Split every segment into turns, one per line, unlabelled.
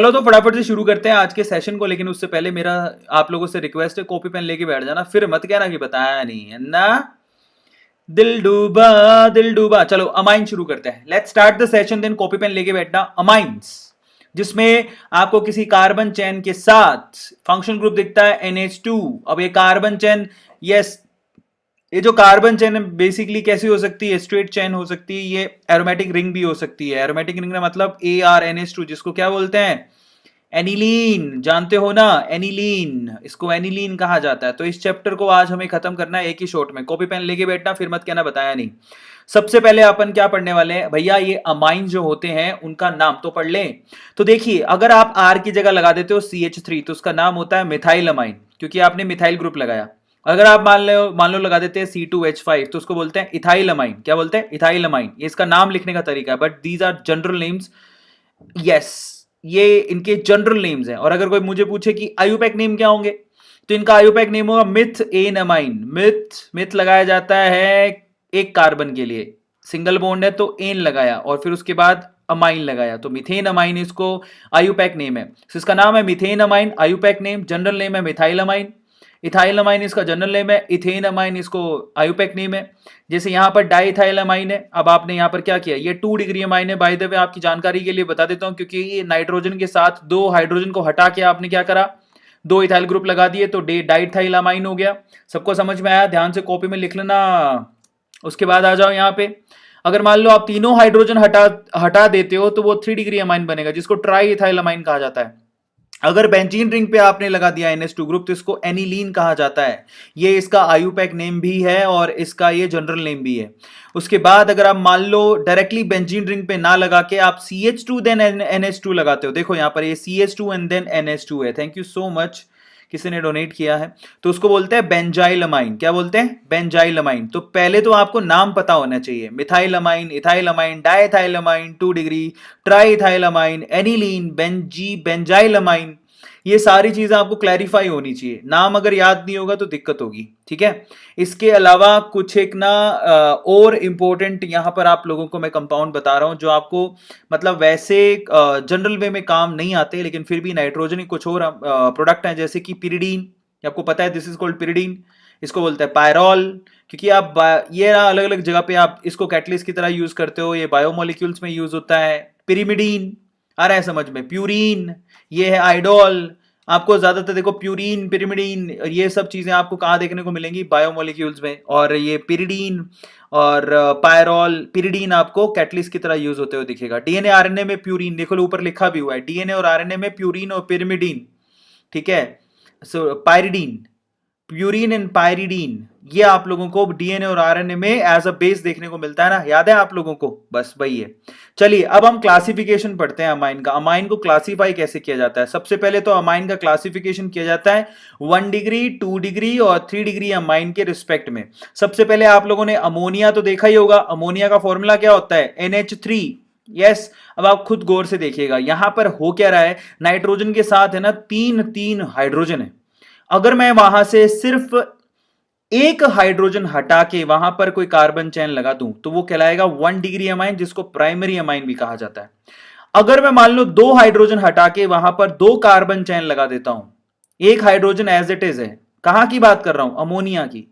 चलो तो फटाफट से शुरू करते हैं आज के सेशन को। लेकिन उससे पहले मेरा आप लोगों से रिक्वेस्ट है, कॉपी पेन लेके बैठ जाना, फिर मत कहना कि बताया नहीं है ना। दिल डूबा दिल डूबा। चलो अमाइन शुरू करते हैं। Let's start the session. Then copy pen लेके बैठना। अमाइंस, जिसमें आपको किसी कार्बन चेन के साथ फंक्शनल ग्रुप दिखता है NH2। अब ये कार्बन चेन, यस, ये जो कार्बन चेन है बेसिकली कैसी हो सकती है? स्ट्रेट चेन हो सकती है, ये एरोमेटिक रिंग भी हो सकती है। एरोमेटिक रिंग का मतलब ArNH2, जिसको क्या बोलते हैं? एनिलीन। जानते हो ना एनिलीन, इसको एनिलीन कहा जाता है। तो इस चैप्टर को आज हमें खत्म करना है एक ही शॉट में। कॉपी पेन लेके बैठना, फिर मत कहना बताया नहीं। सबसे पहले अपन क्या पढ़ने वाले हैं भैया? ये अमाइन जो होते हैं उनका नाम तो पढ़ लें। तो देखिए, अगर आप आर की जगह लगा देते हो CH3 तो उसका नाम होता है मिथाइल अमाइन, क्योंकि आपने मिथाइल ग्रुप लगाया। अगर आप मान लो लगा देते हैं C2H5 तो उसको बोलते हैं इथाइल अमाइन। क्या बोलते हैं? Ethyl amine. ये इसका नाम लिखने का तरीका है, but these are general names. Yes, ये इनके जनरल नेम्स हैं। और अगर कोई मुझे पूछे कि आयुपैक नेम क्या होंगे, तो इनका आयुपैक नेम होगा मिथ एन अमाइन। मिथ लगाया जाता है एक कार्बन के लिए, सिंगल बॉन्ड है तो एन लगाया और फिर उसके बाद अमाइन लगाया, तो मिथेन अमाइन इसको आयुपैक नेम है। तो इसका नाम है methane amine, IUPAC name. General name है मिथाइल अमाइन। इथाइल अमाइन इसका जनरल नेम है। इथेन अमाइन इसको आयुपैक नेम है। जैसे यहां पर डाइथाइल अमाइन है। अब आपने यहां पर क्या किया? ये 2 डिग्री अमाइन है। बाय द वे आपकी जानकारी के लिए बता देता हूं, क्योंकि ये नाइट्रोजन के साथ 2 हाइड्रोजन को हटा के आपने क्या करा? 2 इथाइल ग्रुप लगा दिए, तो डाइथाइल अमाइन हो गया। सबको समझ में आया? ध्यान से कॉपी में लिख लेना। उसके बाद आ जाओ यहाँ पे। अगर मान लो आप तीनों हाइड्रोजन हटा देते हो तो वो 3 डिग्री अमाइन बनेगा, जिसको ट्राई इथाइल अमाइन कहा जाता है। अगर बेंजीन रिंग पे आपने लगा दिया NH2 ग्रुप तो इसको एनिलीन कहा जाता है। ये इसका आयुपैक नेम भी है और इसका ये जनरल नेम भी है। उसके बाद अगर आप मान लो डायरेक्टली बेंजीन रिंग पे ना लगा के आप CH2 देन NH2 लगाते हो, देखो यहां पर ये CH2 एंड देन NH2 है। थैंक यू सो मच, किसी ने डोनेट किया है। तो उसको बोलते हैं बेंजाइल अमाइन। क्या बोलते हैं? Benzyl amine. तो पहले तो आपको नाम पता होना चाहिए। Methyl amine, ethyl amine, diethyl amine, 2 degree, triethyl amine, aniline, benzyl amine. ये सारी चीजें आपको क्लैरिफाई होनी चाहिए। नाम अगर याद नहीं होगा तो दिक्कत होगी, ठीक है। इसके अलावा कुछ एक ना और इंपॉर्टेंट यहां पर आप लोगों को मैं कंपाउंड बता रहा हूं, जो आपको मतलब वैसे जनरल वे में काम नहीं आते, लेकिन फिर भी नाइट्रोजन की कुछ और प्रोडक्ट हैं, जैसे कि पिरिडीन। आपको पता है दिस इज कॉल्ड पिरिडीन। इसको बोलते हैं पायरॉल, क्योंकि आप ये अलग अलग जगह पे आप इसको कैटलिस्ट की तरह यूज करते हो। ये बायोमोलिक्यूल्स में यूज होता है। पिरिमिडीन आ रहा है समझ में? प्यूरिन, ये है आइडोल। आपको ज्यादातर देखो प्यूरिन, पिरिमिडीन, ये सब चीजें आपको कहाँ देखने को मिलेंगी? बायोमोलिक्यूल्स में। और ये पिरिडीन और पायरॉल, पिरिडीन आपको कैटलिस्ट की तरह यूज होते हुए दिखेगा। DNA RNA में प्यूरिन, देखो ऊपर लिखा भी हुआ है DNA और RNA में प्यूरिन और पिरिमिडीन, ठीक है। सो पायरिडीन, प्यूरिन एंड पायरिडीन, ये आप लोगों को DNA और RNA में एज अ बेस देखने को मिलता है ना, याद है आप लोगों को? बस वही है। चलिए अब हम क्लासिफिकेशन पढ़ते हैं अमाइन का। अमाइन को क्लासिफाई कैसे किया जाता है? सबसे पहले तो अमाइन का क्लासिफिकेशन किया जाता है 1 डिग्री, 2 डिग्री और 3 डिग्री अमाइन के रिस्पेक्ट में। सबसे पहले आप लोगों ने अमोनिया तो देखा ही होगा। अमोनिया का फॉर्मूला क्या होता है? NH3। यस, अब आप खुद गौर से देखिएगा यहां पर हो क्या रहा है। नाइट्रोजन के साथ है ना 3 हाइड्रोजन है। अगर मैं वहां से सिर्फ एक हाइड्रोजन हटा के वहां पर कोई कार्बन चेन लगा दूं तो वो कहलाएगा 1 डिग्री अमाइन, जिसको प्राइमरी अमाइन भी कहा जाता है। अगर मैं मान लो 2 हाइड्रोजन हटा के वहां पर 2 कार्बन चेन लगा देता हूं, एक हाइड्रोजन एज इट इज है, कहां की बात कर रहा हूं? अमोनिया की।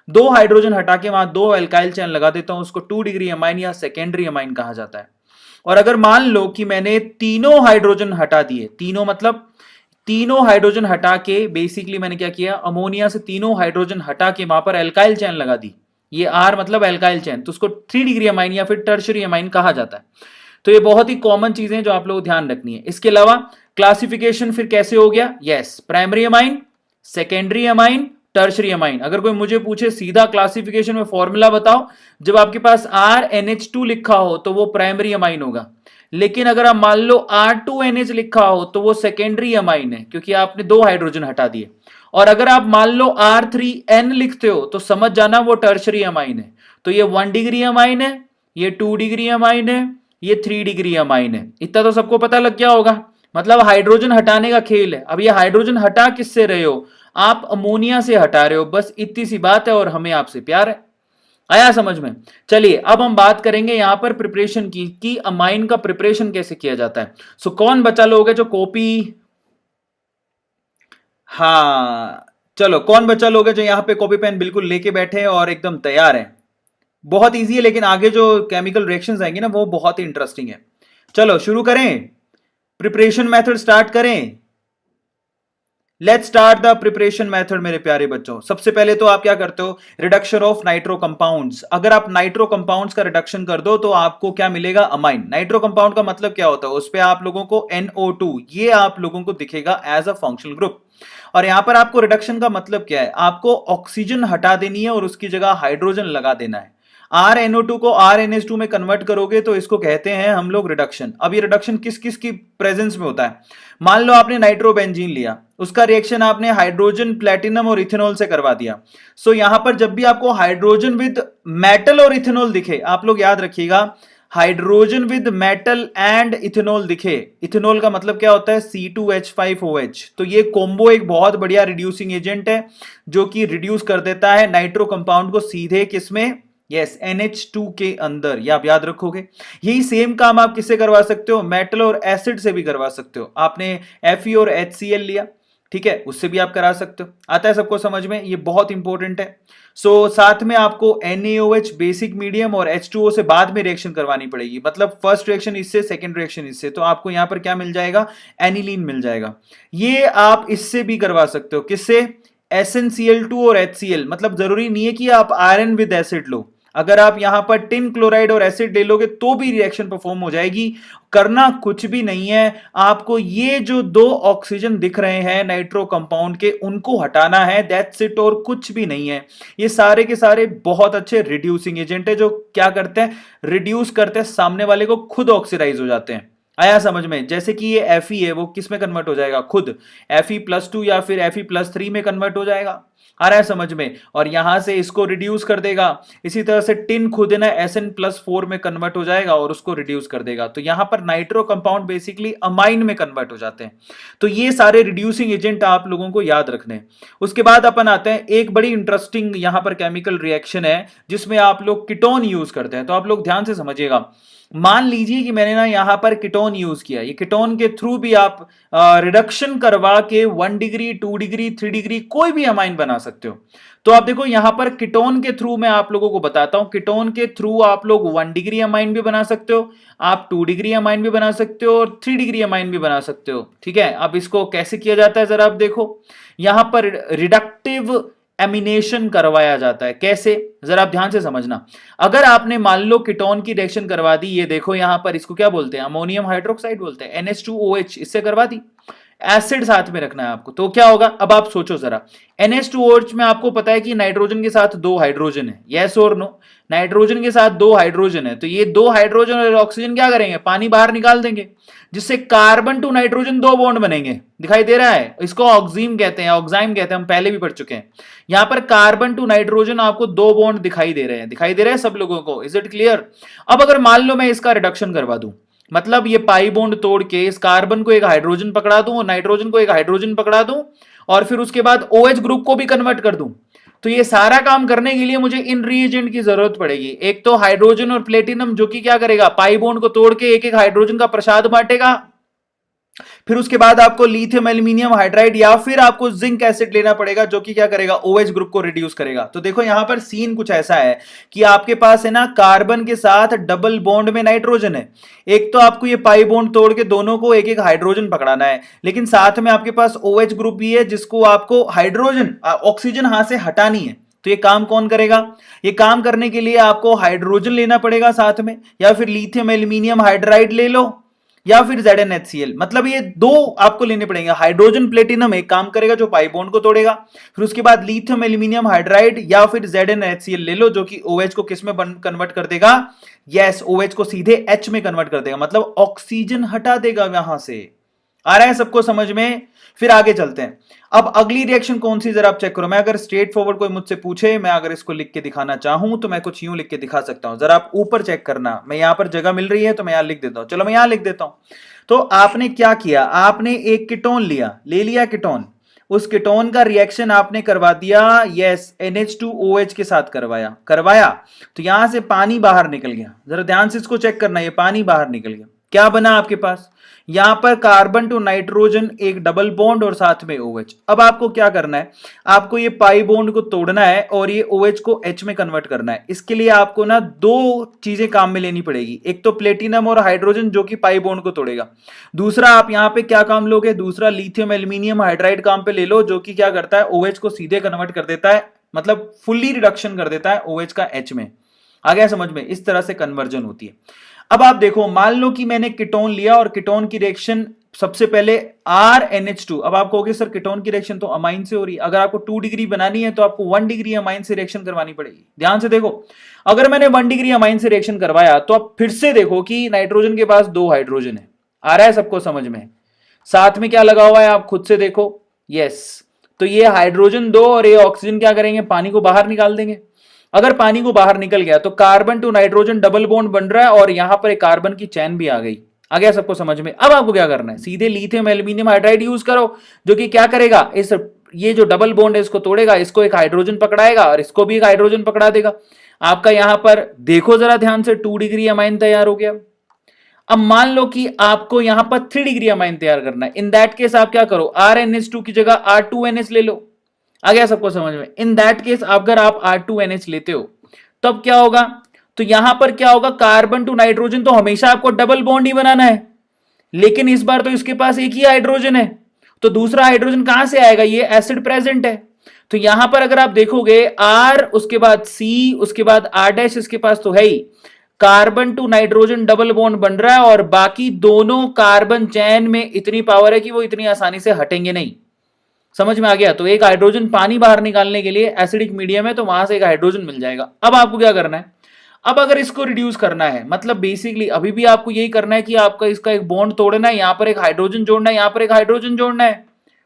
2 हाइड्रोजन हटा के वहां 2 एल्काइल चेन लगा देता हूं, उसको 2 डिग्री अमाइन या सेकेंडरी अमाइन कहा जाता है। और अगर मान लो कि मैंने तीनों हाइड्रोजन हटा दिए, तीनों मतलब तीनों हाइड्रोजन हटा के बेसिकली मैंने क्या किया? अमोनिया से तीनों हाइड्रोजन हटा के वहां पर एल्काइल चेन लगा दी। ये आर मतलब एल्काइल चेन, तो उसको 3 डिग्री अमाइन या फिर टर्शरी अमाइन कहा जाता है। तो ये बहुत ही कॉमन चीजें जो आप लोगों को ध्यान रखनी है। इसके अलावा क्लासिफिकेशन फिर कैसे हो गया? Yes, primary amine, secondary amine, tertiary amine. अगर कोई मुझे पूछे सीधा क्लासिफिकेशन में फॉर्मूला बताओ, जब आपके पास RNH2 लिखा हो तो वो प्राइमरी अमाइन होगा। लेकिन अगर आप मान लो R2NH लिखा हो तो वो सेकेंडरी अमाइन है, क्योंकि आपने 2 हाइड्रोजन हटा दिए। और अगर आप मान लो R3N लिखते हो तो समझ जाना वो टर्शरी अमाइन है। तो ये 1 डिग्री अमाइन है, ये 2 डिग्री अमाइन है, ये 3 डिग्री अमाइन है। इतना तो सबको पता लग गया होगा। मतलब हाइड्रोजन हटाने का खेल है। अब ये हाइड्रोजन हटा किससे रहे हो? आप अमोनिया से हटा रहे हो, बस इतनी सी बात है और हमें आपसे प्यार है। आया समझ में? चलिए अब हम बात करेंगे यहां पर प्रिपरेशन की कि अमाइन का प्रिपरेशन कैसे किया जाता है। सो कौन बचा लोग है जो कॉपी, हाँ चलो कौन बचा लोग है जो यहां पे कॉपी पेन बिल्कुल लेके बैठे हैं और एकदम तैयार है। बहुत इजी है, लेकिन आगे जो केमिकल रिएक्शंस आएंगी ना वो बहुत ही इंटरेस्टिंग है। चलो शुरू करें, प्रिपरेशन मेथड स्टार्ट करें। Let's start the preparation method मेरे प्यारे बच्चों। सबसे पहले तो आप क्या करते हो, रिडक्शन ऑफ नाइट्रो कंपाउंड्स। अगर आप नाइट्रो कंपाउंड्स का रिडक्शन कर दो तो आपको क्या मिलेगा, अमाइन। नाइट्रो कंपाउंड का मतलब क्या होता है, उस पे आप लोगों को NO2 ये आप लोगों को दिखेगा एज अ फंक्शनल ग्रुप। और यहां पर आपको रिडक्शन का मतलब क्या है, आपको ऑक्सीजन हटा देनी है और उसकी जगह हाइड्रोजन लगा देना है। RNO2 को RNH2 में कन्वर्ट करोगे तो इसको कहते हैं हम लोग रिडक्शन। अब ये रिडक्शन किस किस की प्रेजेंस में होता है, मान लो आपने नाइट्रोबेंजीन लिया, उसका रिएक्शन आपने हाइड्रोजन प्लेटिनम और इथेनॉल से करवा दिया। सो यहां पर जब भी आपको हाइड्रोजन विद मेटल और इथेनॉल दिखे, आप लोग याद रखिएगा, hydrogen with metal and ethanol दिखे, इथेनॉल का मतलब क्या होता है C2H5OH, तो ये कॉम्बो एक बहुत बढ़िया रिड्यूसिंग एजेंट है जो कि रिड्यूस कर देता है नाइट्रो कंपाउंड को सीधे किसमें, यस NH2 के अंदर। ये आप याद रखोगे। यही सेम काम आप किससे करवा सकते हो, मेटल और एसिड से भी करवा सकते हो। आपने Fe और HCl लिया, ठीक है, उससे भी आप करा सकते हो। आता है सबको समझ में, ये बहुत इंपॉर्टेंट है। साथ में आपको NaOH बेसिक मीडियम और H2O से बाद में रिएक्शन करवानी पड़ेगी, मतलब फर्स्ट रिएक्शन इससे, सेकंड रिएक्शन इससे, तो आपको यहां पर क्या मिल जाएगा, एनिलीन मिल जाएगा। ये आप इससे भी करवा सकते हो, किससे, SnCl2 और HCl। मतलब जरूरी नहीं है कि आप आयरन विद एसिड लो, अगर आप यहां पर टिन क्लोराइड और एसिड ले लोगे तो भी रिएक्शन परफॉर्म हो जाएगी। करना कुछ भी नहीं है, आपको ये जो दो ऑक्सीजन दिख रहे हैं नाइट्रो कंपाउंड के, उनको हटाना है, दैट्स इट, और कुछ भी नहीं है। ये सारे के सारे बहुत अच्छे रिड्यूसिंग एजेंट है जो क्या करते हैं, रिड्यूस करते हैं, सामने वाले को खुद ऑक्सीडाइज हो जाते हैं। आया समझ में? जैसे कि ये Fe है वो किस में कन्वर्ट हो जाएगा, खुद Fe+2 या फिर Fe+3 में कन्वर्ट हो जाएगा। आ रहा है समझ में? और यहां से इसको रिड्यूस कर देगा। इसी तरह से टिन खुद है ना Sn+4 में कन्वर्ट हो जाएगा और उसको रिड्यूस कर देगा। तो यहां पर नाइट्रो कंपाउंड बेसिकली अमाइन में कन्वर्ट हो जाते हैं। तो ये सारे रिड्यूसिंग एजेंट आप लोगों को याद रखने हैं। उसके बाद अपन आते हैं, एक बड़ी इंटरेस्टिंग यहां पर केमिकल रिएक्शन है जिसमें आप लोग कीटोन यूज करते हैं। तो आप लोग ध्यान से समझिएगा। मान लीजिए कि मैंने ना यहां पर कीटोन यूज किया, ये कीटोन के थ्रू भी आप रिडक्शन करवा के 1 डिग्री 2 डिग्री 3 डिग्री कोई भी अमाइन बना सकते हो। तो आप देखो यहां पर कीटोन के थ्रू मैं आप लोगों को बताता हूं, कीटोन के थ्रू आप लोग 1 डिग्री अमाइन भी बना सकते हो, आप 2 डिग्री अमाइन भी बना सकते हो और 3 डिग्री अमाइन भी बना सकते हो। ठीक है, अब इसको कैसे किया जाता है जरा आप देखो। यहां पर रिडक्टिव एमिनेशन करवाया जाता है, कैसे, जरा आप ध्यान से समझना। अगर आपने मान लो कीटोन की रिएक्शन करवा दी, ये देखो यहां पर इसको क्या बोलते हैं, अमोनियम हाइड्रोक्साइड बोलते हैं, NH2OH, इससे करवा दी, एसिड साथ में रखना है आपको, तो क्या होगा, अब आप सोचो जरा। NH2OH में आपको पता है कि नाइट्रोजन के साथ 2 हाइड्रोजन है, यस और नो, नाइट्रोजन के साथ 2 हाइड्रोजन है, तो ये 2 हाइड्रोजन और ऑक्सीजन क्या करेंगे, पानी बाहर निकाल देंगे, जिससे कार्बन टू नाइट्रोजन 2 बॉन्ड बनेंगे। दिखाई दे रहा है, इसको ऑक्सीम कहते हैं, ऑक्साइम कहते हैं, हम पहले भी पढ़ चुके हैं। यहां पर कार्बन टू नाइट्रोजन आपको 2 बॉन्ड दिखाई दे रहे हैं, दिखाई दे रहे हैं सब लोगों को, इज इट क्लियर? अब अगर मान लो मैं इसका रिडक्शन करवा दूं, मतलब ये पाई बॉन्ड तोड़ के इस कार्बन को एक हाइड्रोजन पकड़ा दूं और नाइट्रोजन को एक हाइड्रोजन पकड़ा दूं और फिर उसके बाद OH ग्रुप को भी कन्वर्ट कर दूं, तो ये सारा काम करने के लिए मुझे इन रीएजेंट की जरूरत पड़ेगी। एक तो हाइड्रोजन और प्लेटिनम जो कि क्या करेगा, पाई बॉन्ड को तोड़ के एक एक हाइड्रोजन का प्रसाद बांटेगा, फिर उसके बाद आपको लिथियम एल्यूमिनियम हाइड्राइड या फिर आपको जिंक एसिड लेना पड़ेगा जो कि क्या करेगा, OH ग्रुप को रिड्यूस करेगा। तो देखो यहां पर सीन कुछ ऐसा है कि आपके पास है ना कार्बन के साथ डबल बॉन्ड में नाइट्रोजन है, एक तो आपको ये पाई बॉन्ड तोड़ के दोनों को एक एक हाइड्रोजन पकड़ाना है, लेकिन साथ में आपके पास OH ग्रुप भी है जिसको आपको हाइड्रोजन ऑक्सीजन हाथ से हटानी है। तो ये काम कौन करेगा, ये काम करने के लिए आपको हाइड्रोजन लेना पड़ेगा साथ में, या फिर लिथियम एल्यूमिनियम हाइड्राइड ले लो या फिर ZnHCl, मतलब ये 2 आपको लेने पड़ेंगे। हाइड्रोजन प्लेटिनम एक काम करेगा जो पाई बॉन्ड को तोड़ेगा, फिर उसके बाद लिथियम एल्यूमिनियम हाइड्राइड या फिर ZnHCl ले लो जो कि OH को किस में कन्वर्ट कर देगा, यस OH को सीधे H में कन्वर्ट कर देगा, मतलब ऑक्सीजन हटा देगा यहां से। आ रहा है सबको समझ में? फिर आगे चलते हैं। अब अगली रिएक्शन कौन सी जरा आप चेक करो। मैं अगर स्ट्रेट फॉरवर्ड कोई मुझसे पूछे, मैं अगर इसको लिख के दिखाना चाहूं तो मैं कुछ यूं लिख के दिखा सकता हूं, जरा आप ऊपर चेक करना, मैं यहां पर जगह मिल रही है तो मैं यहां लिख देता हूं, चलो मैं यहां लिख देता हूं। तो आपने क्या किया, आपने एक कीटोन लिया, ले लिया कीटोन, उस कीटोन का रिएक्शन आपने करवा दिया, यस, NH2OH के साथ करवाया तो यहां से पानी बाहर निकल गया। जरा ध्यान से इसको चेक करना, ये पानी बाहर निकल गया, क्या बना आपके पास, यहां पर कार्बन टू नाइट्रोजन एक डबल बॉन्ड और साथ में OH। अब आपको क्या करना है, आपको ये पाई बॉन्ड को तोड़ना है और ये OH को H में कन्वर्ट करना है। इसके लिए आपको ना दो चीजें काम में लेनी पड़ेगी, एक तो प्लेटिनम और हाइड्रोजन जो कि पाई बॉन्ड को तोड़ेगा, दूसरा आप यहां पे क्या काम लोगे, दूसरा लिथियम एल्यूमिनियम हाइड्राइड काम पे ले लो, जो कि क्या करता है, OH को सीधे कन्वर्ट कर देता है, मतलब फुल्ली रिडक्शन कर देता है OH का H में। आ गया समझ में, इस तरह से कन्वर्जन होती है। अब आप देखो, मान लो कि मैंने कीटोन लिया और कीटोन की रिएक्शन सबसे पहले RNH2, अब आप कहोगे सर कीटोन की रिएक्शन तो अमाइन से हो रही है, अगर आपको 2 डिग्री बनानी है तो आपको 1 डिग्री अमाइन से रिएक्शन करवानी पड़ेगी। ध्यान से देखो, अगर मैंने 1 डिग्री अमाइन से रिएक्शन करवाया तो आप फिर से देखो कि नाइट्रोजन के पास 2 हाइड्रोजन है, आ रहा है सबको समझ में, साथ में क्या लगा हुआ है आप खुद से देखो, यस, तो ये हाइड्रोजन 2 और ये ऑक्सीजन क्या करेंगे, पानी को बाहर निकाल देंगे। अगर पानी को बाहर निकल गया तो carbon to nitrogen double bond बन रहा है और यहां पर एक कार्बन की चैन भी आ गई। आ गया सबको समझ में। अब आपको क्या करना है, सीधे लिथियम एल्यूमिनियम हाइड्राइड यूज करो, जो कि क्या करेगा, इस ये जो डबल बॉन्ड है इसको तोड़ेगा, इसको एक हाइड्रोजन पकड़ाएगा और इसको भी एक हाइड्रोजन पकड़ा देगा। आपका यहां पर देखो जरा ध्यान से, 2 डिग्री अमाइन तैयार हो गया। अब मान लो कि आपको यहां पर 3 डिग्री अमाइन तैयार करना है, इन दैट केस आप क्या करो, RNH2 की जगह R2NH ले लो। आ गया सबको समझ में। इन दैट केस अगर आप R2NH लेते हो तब क्या होगा, तो यहां पर क्या होगा, कार्बन टू नाइट्रोजन तो हमेशा आपको डबल बॉन्ड ही बनाना है, लेकिन इस बार तो इसके पास एक ही हाइड्रोजन है, तो दूसरा हाइड्रोजन कहां से आएगा, ये एसिड प्रेजेंट है। तो यहां पर अगर आप देखोगे R, उसके बाद C, उसके बाद R' इसके पास तो है ही, carbon to nitrogen double bond बन रहा है और बाकी दोनों कार्बन चैन में इतनी पावर है कि वो इतनी आसानी से हटेंगे नहीं। समझ में आ गया। तो एक हाइड्रोजन पानी बाहर निकालने के लिए एसिडिक मीडियम है तो वहां से एक हाइड्रोजन मिल जाएगा। अब आपको क्या करना है, अब अगर इसको रिड्यूस करना है, मतलब बेसिकली अभी भी आपको यही करना है कि आपका इसका एक बॉन्ड तोड़ना है, यहां पर एक हाइड्रोजन जोड़ना है, यहां पर एक हाइड्रोजन जोड़ना है,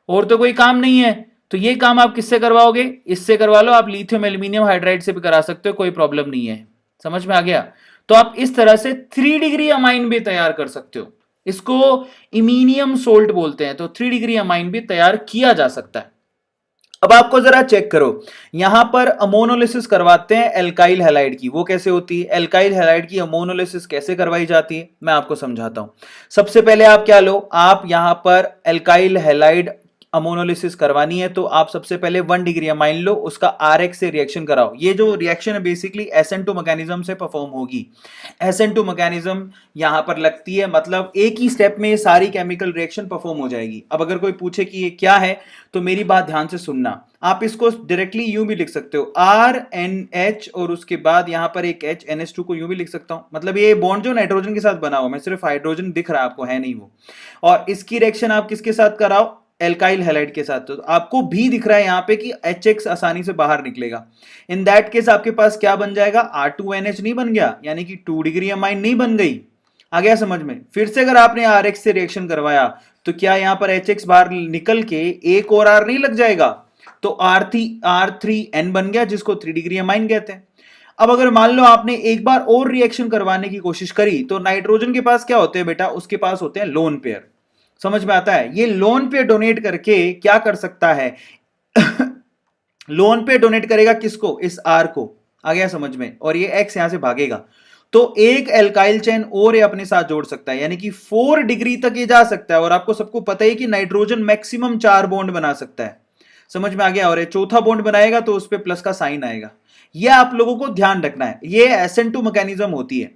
और तो कोई काम नहीं है। तो ये काम आप किससे करवाओगे, इससे करवा लो, आप लिथियम एल्यूमिनियम हाइड्राइड से भी करा सकते हो, कोई प्रॉब्लम नहीं है। समझ में आ गया। तो आप इस तरह से 3 डिग्री अमाइन भी तैयार कर सकते हो, इसको इमीनियम सोल्ट बोलते हैं। तो 3 डिग्री अमाइन भी तैयार किया जा सकता है। अब आपको जरा चेक करो, यहां पर अमोनोलिसिस करवाते हैं एल्काइल हैलाइड की, वो कैसे होती है, एल्काइल हैलाइड की अमोनोलिसिस कैसे करवाई जाती है, मैं आपको समझाता हूं। सबसे पहले आप क्या लो, आप यहां पर एल्काइल हैलाइड अमोनोलिसिस करवानी है तो आप सबसे पहले 1 डिग्री अमाइन लो, उसका RX से रिएक्शन कराओ। ये जो रिएक्शन है बेसिकली SN2 मैकेनिज्म से परफॉर्म होगी। SN2 मैकेनिज्म यहां पर लगती है, मतलब एक ही स्टेप में ये सारी केमिकल रिएक्शन परफॉर्म हो जाएगी। अब अगर कोई पूछे कि ये क्या है तो मेरी बात ध्यान से सुनना, आप इसको डायरेक्टली यूं भी लिख सकते हो, RNH और उसके बाद यहां पर एक H, NH2 को यूं भी लिख सकता हूं, मतलब ये बॉन्ड जो नाइट्रोजन के साथ बना हुआ, मैं सिर्फ हाइड्रोजन दिख रहा है आपको, है नहीं वो, और इसकी रिएक्शन आप किसके साथ कराओ, एल्काइल हैलाइड के साथ। तो आपको भी दिख रहा है यहां पे कि HX आसानी से बाहर निकलेगा। इन दैट केस आपके पास क्या बन जाएगा, R2NH नहीं बन गया, यानी कि 2 डिग्री अमाइन नहीं बन गई। आ गया समझ में। फिर से अगर आपने RX से रिएक्शन करवाया तो क्या यहां पर HX बाहर निकल के एक और R नहीं लग जाएगा, तो R3N बन गया, जिसको 3 डिग्री अमाइन कहते हैं। अब अगर मान लो आपने एक बार और रिएक्शन करवाने की कोशिश करी तो नाइट्रोजन के पास क्या होते हैं बेटा, उसके पास होते हैं लोन पेयर। समझ में आता है। ये लोन पे डोनेट करके क्या कर सकता है लोन पे डोनेट करेगा किसको, इस R को। आ गया समझ में। और ये X यहां से भागेगा तो एक एल्काइल चेन और ये अपने साथ जोड़ सकता है, यानी कि 4 डिग्री तक ये जा सकता है। और आपको सबको पता है कि नाइट्रोजन मैक्सिमम 4 बॉन्ड बना सकता है। समझ में आ गया। और ये चौथा बॉन्ड बनाएगा तो उस पर प्लस का साइन आएगा। ये आप लोगों को ध्यान रखना है, ये SN2 मैकेनिज्म होती है।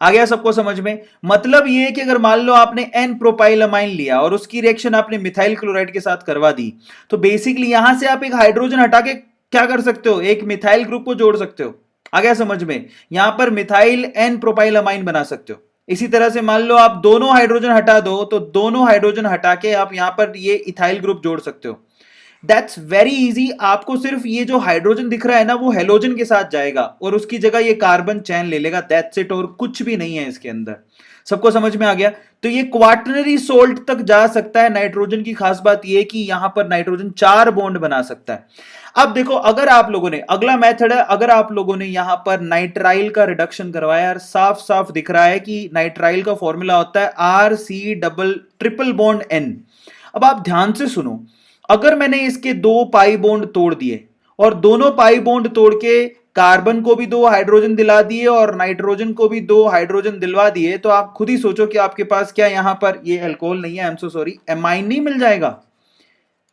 आ गया सबको समझ में। मतलब ये कि अगर मान लो आपने N प्रोपाइल अमाइन लिया और उसकी रिएक्शन आपने मिथाइल क्लोराइड के साथ करवा दी, तो बेसिकली यहां से आप एक हाइड्रोजन हटा के क्या कर सकते हो, एक मिथाइल ग्रुप को जोड़ सकते हो। आ गया समझ में। यहां पर मिथाइल N प्रोपाइल अमाइन बना सकते हो। इसी तरह से मान लो आप दोनों हाइड्रोजन हटा दो तो दोनों हाइड्रोजन हटा के आप यहां पर ये इथाइल ग्रुप जोड़ सकते हो। That's very easy. आपको सिर्फ ये जो हाइड्रोजन दिख रहा है ना, वो हेलोजन के साथ जाएगा और उसकी जगह ये कार्बन चैन ले लेगा। दैट्स इट, और कुछ भी नहीं है इसके अंदर। सबको समझ में आ गया। तो ये क्वाटरनरी सोल्ट तक जा सकता है। नाइट्रोजन की खास बात ये कि यहां पर नाइट्रोजन 4 बॉन्ड बना सकता है। अब देखो, अगर आप लोगों ने, अगला मेथड है, अगर आप लोगों ने यहां पर नाइट्राइल का रिडक्शन करवाया, यार साफ साफ दिख रहा है कि नाइट्राइल का फॉर्मूला होता है RC double triple bond N। अब आप ध्यान से सुनो, अगर मैंने इसके 2 पाई बॉन्ड तोड़ दिए और दोनों पाई बॉन्ड तोड़ के कार्बन को भी 2 हाइड्रोजन दिला दिए और नाइट्रोजन को भी 2 हाइड्रोजन दिलवा दिए, तो आप खुद ही सोचो कि आपके पास क्या यहां पर, ये अल्कोहल नहीं है, I am so sorry, amine नहीं मिल जाएगा।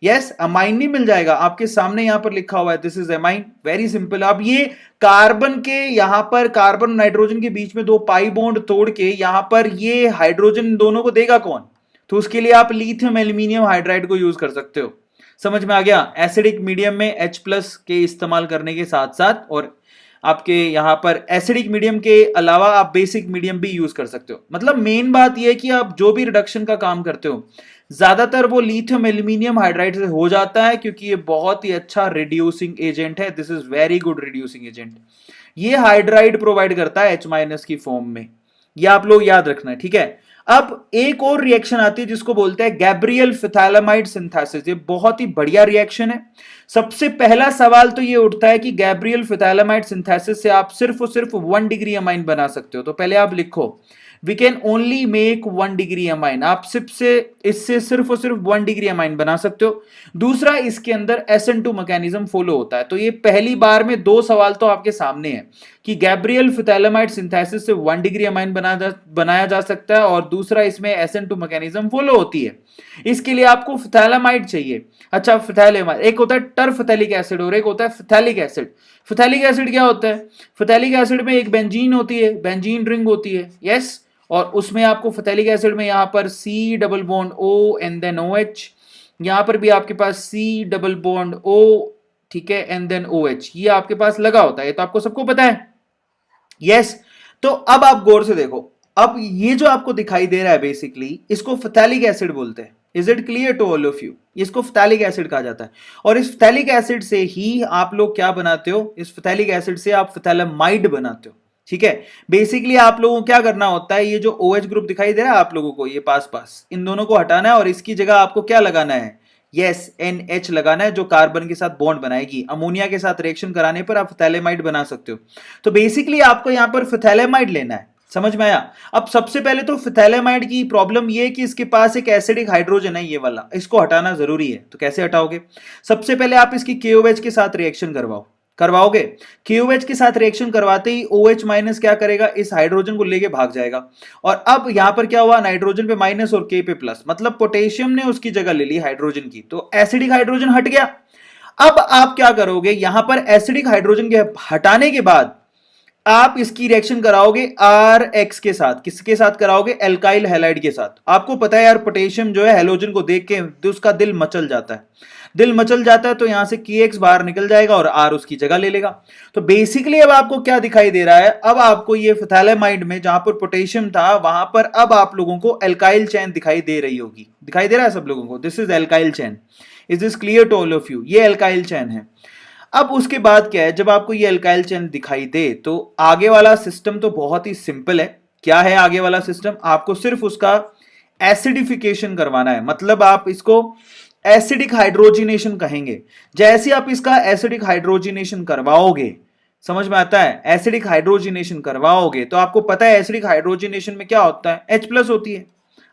यस, अमाइन नहीं मिल जाएगा, आपके सामने यहां पर लिखा हुआ है this is amine, very simple. अब ये कार्बन के यहां पर कार्बन नाइट्रोजन के बीच में 2 पाई बॉन्ड तोड़ के यहां पर ये हाइड्रोजन दोनों को देगा कौन? तो उसके लिए आप लिथियम एल्यूमिनियम हाइड्राइड को यूज कर सकते हो। समझ में आ गया? एसिडिक मीडियम में H प्लस के इस्तेमाल करने के साथ साथ, और आपके यहां पर एसिडिक मीडियम के अलावा आप बेसिक मीडियम भी यूज कर सकते हो। मतलब मेन बात यह है कि आप जो भी रिडक्शन का काम करते हो ज्यादातर वो लिथियम एल्यूमिनियम हाइड्राइड से हो जाता है, क्योंकि ये बहुत ही अच्छा रिड्यूसिंग एजेंट है। This is very good reducing agent. ये हाइड्राइड प्रोवाइड करता है H- की फॉर्म में, ये आप लोग याद रखना है, ठीक है। अब एक और रिएक्शन आती है जिसको बोलते हैं गैब्रियल फिथैलेमाइड सिंथेसिस। ये बहुत ही बढ़िया रिएक्शन है। सबसे पहला सवाल तो ये उठता है कि गैब्रियल फिथैलेमाइड सिंथेसिस से आप सिर्फ और सिर्फ 1 डिग्री अमाइन बना सकते हो। तो पहले आप लिखो we can only make 1 degree amine. आप इससे सिर्फ और सिर्फ 1 डिग्री अमाइन बना सकते हो। दूसरा, इसके अंदर SN2 मैकेनिज्म फॉलो होता है। तो ये पहली बार में 2 सवाल तो आपके सामने है कि गैब्रियल फिथैलेमाइड सिंथेसिस से 1 डिग्री अमाइन बनाया जा सकता है, और दूसरा इसमें SN2 मैकेनिज्म फॉलो होती है। इसके लिए आपको फिथैलेमाइड चाहिए। अच्छा, फिथैलेमाइड एक होता है टरफथैलिक एसिड और एक होता है फिथैलिक एसिड। फिथैलिक एसिड क्या होता है? फिथैलिक एसिड में एक बेंजीन होती है, बेंजीन रिंग होती है, यस, और उसमें आपको फिथैलिक एसिड में यहां पर C double bond O and then OH, यहां पर भी आपके पास C डबल बॉन्ड O, ठीक है, एंड देन OH, ये आपके पास लगा होता है। ये तो आपको सबको पता है, यस। तो अब आप गौर से देखो, अब ये जो आपको दिखाई दे रहा है बेसिकली इसको फिथैलिक एसिड बोलते हैं। Is it clear to all of you? इसको फिथैलिक एसिड कहा जाता है। और इस फिथैलिक एसिड से ही आप लोग क्या बनाते हो? इस फिथैलिक एसिड से आप फिथैलेमाइड बनाते हो, ठीक है। बेसिकली आप लोगों को क्या करना होता है, ये जो OH ग्रुप दिखाई दे रहा है आप लोगों को, ये पास पास, इन दोनों को हटाना है और इसकी जगह आपको क्या लगाना है? यस, NH लगाना है, जो कार्बन के साथ बॉन्ड बनाएगी। अमोनिया के साथ रिएक्शन कराने पर आप फिथैलेमाइड बना सकते हो। तो बेसिकली आपको यहां पर फिथैलेमाइड लेना है। समझ में आया? अब सबसे पहले तो फिथैलेमाइड की प्रॉब्लम ये है कि इसके पास एक एसिडिक हाइड्रोजन है, ये वाला, इसको हटाना जरूरी है। तो कैसे हटाओगे? सबसे पहले आप इसकी KOH के साथ रिएक्शन करवाओगे। KOH के साथ रिएक्शन करवाते ही OH माइनस क्या करेगा? इस हाइड्रोजन को लेके भाग जाएगा। और अब यहां पर क्या हुआ? नाइट्रोजन पे माइनस और K पे प्लस, मतलब पोटेशियम ने उसकी जगह ले ली हाइड्रोजन की, तो एसिडिक हाइड्रोजन हट गया। अब आप क्या करोगे? यहां पर एसिडिक हाइड्रोजन के हटाने के बाद आप इसकी रिएक्शन कराओगे RX के साथ। किसके साथ कराओगे? एल्काइल हैलाइड के साथ। आपको पता है यार, पोटेशियम जो है हैलोजन को देख के उसका दिल मचल जाता है। दिल मचल जाता है तो यहां से KX बाहर निकल जाएगा और R उसकी जगह ले लेगा। तो बेसिकली अब आपको क्या दिखाई दे रहा है? अब आपको ये फिथैलेमाइड में जहां पर पोटेशियम था वहां पर अब आप लोगों को एल्काइल चैन दिखाई दे रही होगी। दिखाई दे रहा है सब लोगों को? This is alkyl chain. Is this clear to all of you? ये एल्काइल चैन है। अब उसके बाद क्या है? जब आपको ये एल्काइल चैन दिखाई दे तो आगे वाला सिस्टम तो बहुत ही सिंपल है। क्या है आगे वाला सिस्टम? आपको सिर्फ उसका एसिडिफिकेशन करवाना है। मतलब आप इसको एसिडिक हाइड्रोजिनेशन कहेंगे। जैसे आप इसका एसिडिक हाइड्रोजिनेशन करवाओगे, समझ में आता है? एसिडिक हाइड्रोजिनेशन करवाओगे तो आपको पता है एसिडिक हाइड्रोजिनेशन में क्या होता है? H प्लस होती है।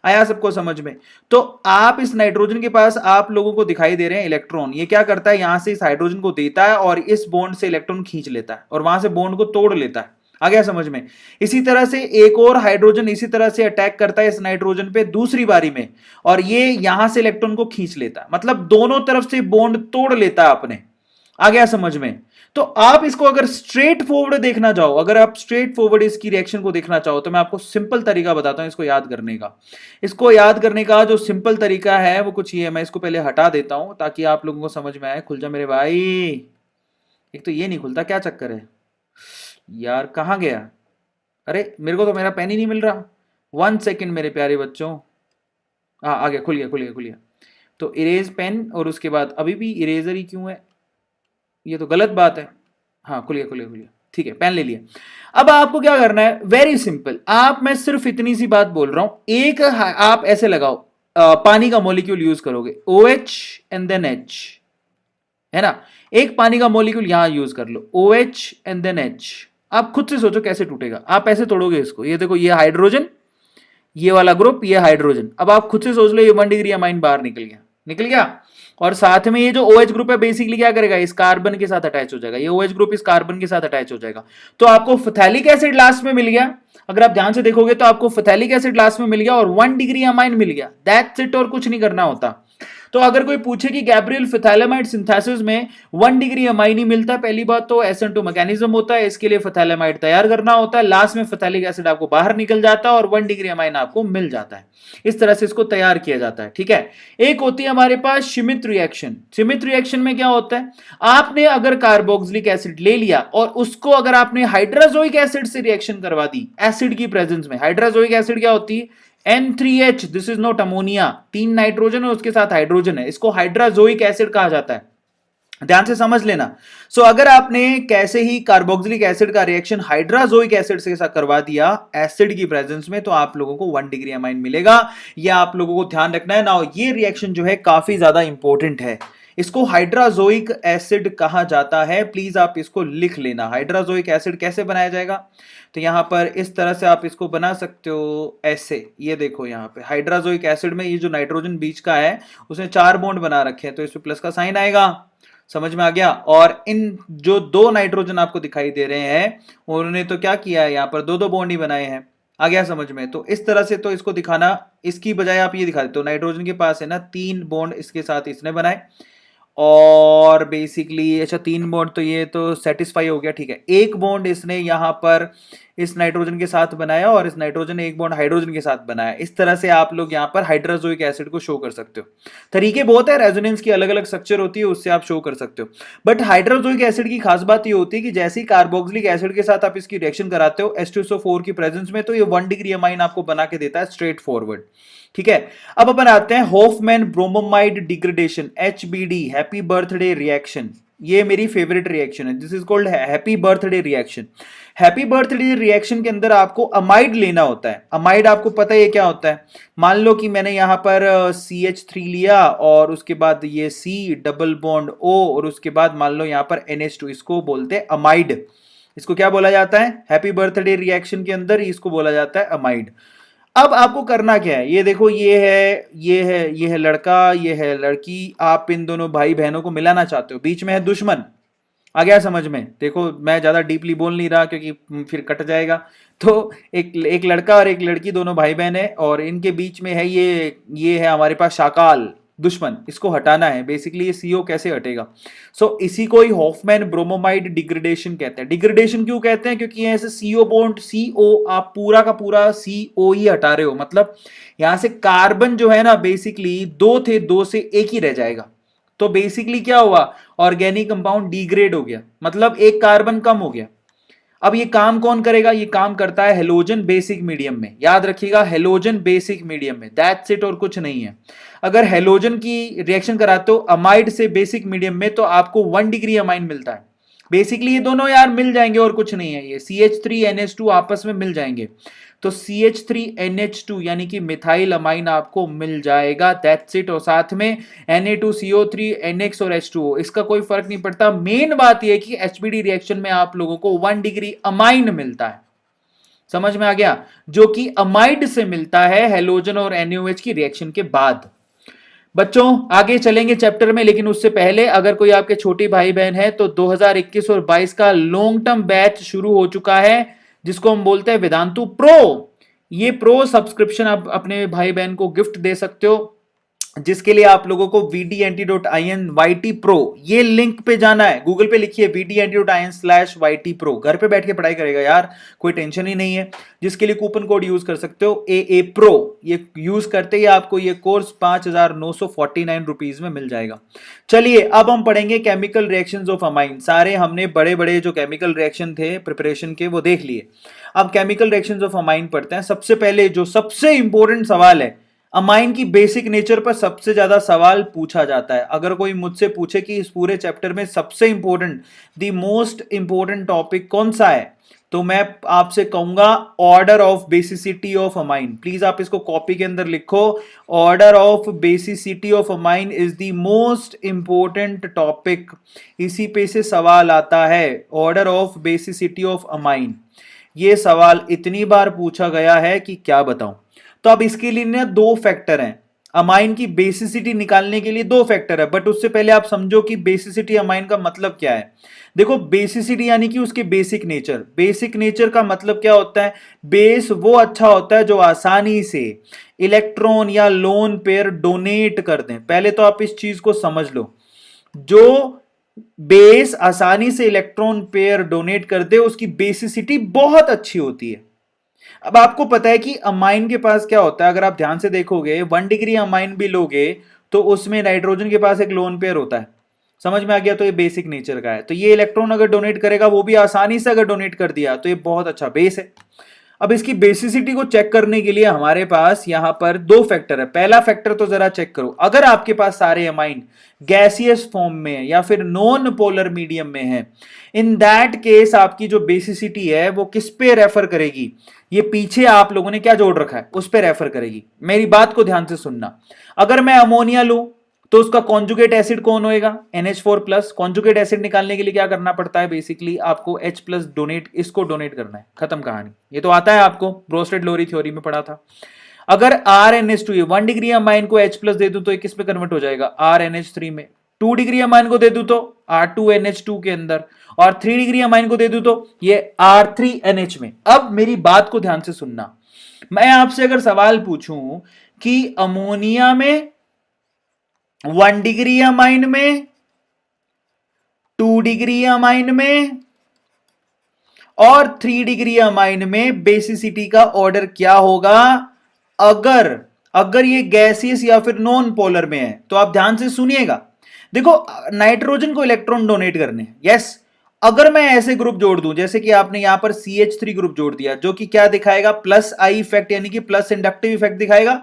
आया सबको समझ में? तो आप इस नाइट्रोजन के पास आप लोगों को दिखाई दे रहे हैं इलेक्ट्रॉन। ये क्या करता है? यहां से इस हाइड्रोजन को देता है और इस बॉन्ड से इलेक्ट्रॉन खींच लेता है और वहां से बॉन्ड को तोड़ लेता है। आ गया समझ में? इसी तरह से एक और हाइड्रोजन इसी तरह से अटैक करता है इस नाइट्रोजन पे दूसरी बारी में, और ये यहां से इलेक्ट्रॉन को खींच लेता है। मतलब दोनों तरफ से बॉन्ड तोड़ लेता है अपने। आ गया समझ में? तो आप इसको अगर स्ट्रेट फॉरवर्ड देखना चाहो, अगर आप स्ट्रेट फॉरवर्ड इसकी रिएक्शन को देखना चाहो, तो मैं आपको सिंपल तरीका बताता हूं इसको याद करने का। इसको याद करने का जो सिंपल तरीका है वो कुछ ये, मैं इसको पहले हटा देता हूं ताकि आप लोगों को समझ में आए। खुल जा मेरे भाई। एक तो ये नहीं खुलता, क्या चक्कर है यार? कहां गया? अरे मेरे को तो मेरा पेन ही नहीं मिल रहा। 1 सेकेंड मेरे प्यारे बच्चों। हाँ, आ गया, खुल गया खुल गया खुल गया। तो इरेज पेन, और उसके बाद अभी भी इरेजर ही क्यों है? ये तो गलत बात है। हाँ, खुल गया खुल गया खुल गया, ठीक है, पेन ले लिया। अब आपको क्या करना है? Very simple. आप, मैं सिर्फ इतनी सी बात बोल रहा हूं, एक आप ऐसे लगाओ, पानी का मॉलिक्यूल यूज करोगे, OH एंड देन H, है ना? एक पानी का मॉलिक्यूल यहां यूज कर लो, OH एंड देन H। आप खुद से सोचो कैसे टूटेगा। आप ऐसे तोड़ोगे इसको, ये देखो, ये हाइड्रोजन, ये वाला ग्रुप, ये हाइड्रोजन। अब आप खुद से सोच लो, ये 1 डिग्री अमाइन बाहर निकल गया। निकल गया। और साथ में ये जो OH ग्रुप है बेसिकली क्या करेगा, इस कार्बन के साथ अटैच हो जाएगा, ये OH ग्रुप इस कार्बन के साथ अटैच हो जाएगा। तो आपको फथैलिक एसिड लास्ट में मिल गया। अगर आप ध्यान से देखोगे तो आपको फथैलिक एसिड लास्ट में मिल गया और 1 डिग्री अमाइन मिल गया, दैट्स इट, और कुछ नहीं करना होता। तो अगर कोई पूछे कि गैब्रियल फिथैलेमाइड सिंथेसिस में 1 डिग्री अमाइन ही मिलता है, पहली बात तो SN2 मैकेनिज्म होता है, इसके लिए फिथैलेमाइड तैयार करना होता है, लास्ट में फिथैलिक एसिड आपको बाहर निकल जाता है और 1 डिग्री अमाइन आपको मिल जाता है। इस तरह से इसको तैयार किया जाता है, ठीक है। एक होती है हमारे पास श्मिट रिएक्शन। श्मिट रिएक्शन में क्या होता है, आपने अगर कार्बोक्सिलिक एसिड ले लिया और उसको अगर आपने हाइड्रोजोइक एसिड से रिएक्शन करवा दी, एसिड की प्रेजेंस में, हाइड्रोजोइक एसिड क्या होती है, N3H, this is not ammonia, 3 nitrogen है उसके साथ हाइड्रोजन है, इसको हाइड्रोजोइक एसिड कहा जाता है, ध्यान से समझ लेना। सो अगर आपने कैसे ही कार्बोक्सिलिक एसिड का रिएक्शन हाइड्रोजोइक एसिड से साथ करवा दिया एसिड की प्रेजेंस में, तो आप लोगों को 1 डिग्री अमाइन मिलेगा। यह आप लोगों को ध्यान रखना है ना। ये रिएक्शन जो है काफी ज्यादा इंपॉर्टेंट है, इसको हाइड्रोजोइक एसिड कहा जाता है, प्लीज आप इसको लिख लेना। हाइड्रोजोइक एसिड कैसे बनाया जाएगा, तो यहां पर इस तरह से आप इसको बना सकते हो, ऐसे। ये देखो यहां पे हाइड्रोजोइक एसिड में ये जो नाइट्रोजन बीच का है उसने 4 बॉन्ड बना रखे हैं, तो इसमें प्लस का साइन आएगा, समझ में आ गया। और इन जो 2 नाइट्रोजन आपको दिखाई दे रहे हैं उन्होंने तो क्या किया है, यहां पर 2-2 बॉन्ड ही बनाए हैं, आ गया समझ में। तो इस तरह से तो इसको दिखाना, इसकी बजाय आप ये दिखा देते हो, नाइट्रोजन के पास है ना 3 बॉन्ड इसके साथ इसने बनाए, और बेसिकली अच्छा 3 बॉन्ड तो ये तो सेटिस्फाई हो गया, ठीक है। एक बॉन्ड इसने यहां पर इस नाइट्रोजन के साथ बनाया और इस नाइट्रोजन ने एक बॉन्ड हाइड्रोजन के साथ बनाया। इस तरह से आप लोग यहां पर हाइड्रोजोइक एसिड को शो कर सकते हो। तरीके बहुत है, रेजोनेंस की अलग अलग स्ट्रक्चर होती है, उससे आप शो कर सकते हो। बट हाइड्रोजोइक एसिड की खास बात ये होती है कि जैसे ही कार्बोक्सिलिक एसिड के साथ आप इसकी रिएक्शन कराते हो H2SO4 की प्रेजेंस में, तो ये 1 डिग्री अमाइन आपको बना के देता है स्ट्रेट फॉरवर्ड, ठीक है। अब अपन आते हैं Hoffmann bromamide degradation, HBD, happy birthday reaction. ये मेरी फेवरेट रिएक्शन है, this is called happy birthday reaction. Happy birthday reaction के अंदर आपको अमाइड लेना होता है। अमाइड आपको पता है ये क्या होता है, मान लो कि मैंने यहां पर CH3 लिया और उसके बाद ये C डबल बॉन्ड O और उसके बाद मान लो यहां पर NH2, इसको बोलते हैं अमाइड। इसको क्या बोला जाता है, हैप्पी बर्थडे रिएक्शन के अंदर इसको बोला जाता है अमाइड। अब आपको करना क्या है, ये देखो, ये है लड़का, ये है लड़की, आप इन दोनों भाई बहनों को मिलाना चाहते हो, बीच में है दुश्मन, आ गया समझ में। देखो मैं ज्यादा डीपली बोल नहीं रहा क्योंकि फिर कट जाएगा। तो एक लड़का और एक लड़की दोनों भाई बहन है और इनके बीच में है ये है हमारे पास शाकाल, दुश्मन, इसको हटाना है। बेसिकली ये CO कैसे हटेगा, इसी को ही हॉफमैन ब्रोमोमाइड डिग्रेडेशन कहते हैं। डिग्रेडेशन क्यों कहते हैं, क्योंकि ऐसे CO बॉन्ड CO आप पूरा का पूरा CO ही हटा रहे हो, मतलब यहां से कार्बन जो है ना बेसिकली 2 थे, 2 से 1 ही रह जाएगा। तो बेसिकली क्या हुआ, ऑर्गेनिक कंपाउंड डिग्रेड हो गया, मतलब एक कार्बन कम हो गया। अब ये काम कौन करेगा, ये काम करता है हेलोजन बेसिक मीडियम में, याद रखिएगा हेलोजन बेसिक मीडियम में, दैट्स इट, और कुछ नहीं है। अगर हेलोजन की रिएक्शन कराते हो अमाइड से बेसिक मीडियम में तो आपको 1 डिग्री अमाइन मिलता है। बेसिकली ये दोनों यार मिल जाएंगे और कुछ नहीं है, ये CH3NH2 आपस में मिल जाएंगे, तो CH3NH2 यानी कि मिथाइल अमाइन आपको मिल जाएगा, दैट्स इट। और साथ में Na2CO3 NX और H2O, इसका कोई फर्क नहीं पड़ता। मेन बात यह कि HBD रिएक्शन में आप लोगों को 1 डिग्री अमाइन मिलता है, समझ में आ गया, जो कि अमाइड से मिलता है हेलोजन और NaOH की रिएक्शन के बाद। बच्चों आगे चलेंगे चैप्टर में, लेकिन उससे पहले अगर कोई आपके छोटे भाई बहन है तो 2021 और 22 का लॉन्ग टर्म बैच शुरू हो चुका है, जिसको हम बोलते हैं वेदांतु प्रो। ये प्रो सब्सक्रिप्शन आप अपने भाई बहन को गिफ्ट दे सकते हो, जिसके लिए आप लोगों को vdanti.in/yt pro ये लिंक पे जाना है। गूगल पे लिखिए vdanti.in/yt pro, घर पे बैठ के पढ़ाई करेगा यार, कोई टेंशन ही नहीं है। जिसके लिए कूपन कोड यूज कर सकते हो AA pro, ये यूज करते ही आपको ये कोर्स 5,949 रुपीज में मिल जाएगा। चलिए अब हम पढ़ेंगे केमिकल रिएक्शंस ऑफ अमाइन। सारे हमने बड़े बड़े जो केमिकल रिएक्शन थे प्रिपरेशन के वो देख लिए, अब केमिकल रिएक्शंस ऑफ अमाइन पढ़ते हैं। सबसे पहले जो सबसे इंपॉर्टेंट सवाल है, अमाइन की बेसिक नेचर पर सबसे ज्यादा सवाल पूछा जाता है। अगर कोई मुझसे पूछे कि इस पूरे चैप्टर में सबसे important, the most important topic कौन सा है, तो मैं आपसे कहूंगा order of basicity of amine. Please आप इसको कॉपी के अंदर लिखो, order of basicity of amine is the most important topic. इसी पे से सवाल आता है, order of basicity of amine. ये सवाल इतनी बार पूछा गया है कि क्या बताऊं। तो अब इसके लिए ना 2 फैक्टर हैं, अमाइन की बेसिसिटी निकालने के लिए दो फैक्टर है, बट उससे पहले आप समझो कि बेसिसिटी अमाइन का मतलब क्या है। देखो बेसिसिटी यानी कि उसके बेसिक नेचर, बेसिक नेचर का मतलब क्या होता है, बेस वो अच्छा होता है जो आसानी से इलेक्ट्रॉन या लोन पेयर डोनेट कर दें। पहले तो आप इस चीज को समझ लो, जो बेस आसानी से इलेक्ट्रॉन पेयर डोनेट कर दे उसकी बेसिसिटी बहुत अच्छी होती है। अब आपको पता है कि अमाइन के पास क्या होता है, अगर आप ध्यान से देखोगे 1 डिग्री अमाइन भी लोगे तो उसमें नाइट्रोजन के पास एक लोन पेयर होता है। समझ में आ गया? तो ये बेसिक नेचर का है। तो ये इलेक्ट्रॉन अगर डोनेट करेगा, वो भी आसानी से अगर डोनेट कर दिया, तो ये बहुत अच्छा बेस है। अब इसकी बेसिसिटी को चेक करने के लिए हमारे पास यहां पर दो फैक्टर है। पहला फैक्टर तो जरा चेक करो, अगर आपके पास सारे अमाइन गैसियस फॉर्म में है या फिर नॉन पोलर मीडियम में है, इन दैट केस आपकी जो बेसिसिटी है वो किस पे रेफर करेगी, ये पीछे आप लोगों ने क्या जोड़ रखा है उस पे रेफर करेगी। मेरी बात को ध्यान से सुनना। अगर मैं अमोनिया लूं तो उसका कॉन्जुगेट एसिड कौन होएगा, NH4+। कॉन्जुगेट एसिड निकालने के लिए क्या करना पड़ता है, बेसिकली आपको H+ डोनेट, इसको डोनेट करना है, खत्म कहानी। ये तो आता है आपको, ब्रोस्टेड लोरी थ्योरी में पढ़ा था। अगर RNH2, 1 डिग्री अमाइन को H+ दे दूं तो ये किस में कन्वर्ट हो जाएगा, RNH3 में। 2 डिग्री अमाइन को दे दूं तो R2NH2 के अंदर, और 3 डिग्री अमाइन को दे दूं तो ये R3NH में। अब मेरी बात को ध्यान से सुनना, मैं आपसे अगर सवाल पूछूं कि अमोनिया में 1 डिग्री अमाइन में, 2 डिग्री अमाइन में और 3 डिग्री अमाइन में बेसिसिटी का ऑर्डर क्या होगा, अगर अगर ये गैसियस या फिर नॉन पोलर में है, तो आप ध्यान से सुनिएगा। देखो नाइट्रोजन को इलेक्ट्रॉन डोनेट करने, यस, अगर मैं ऐसे ग्रुप जोड़ दूं जैसे कि आपने यहां पर CH3 ग्रुप जोड़ दिया, जो कि क्या दिखाएगा, प्लस आई इफेक्ट यानी कि प्लस इंडक्टिव इफेक्ट दिखाएगा।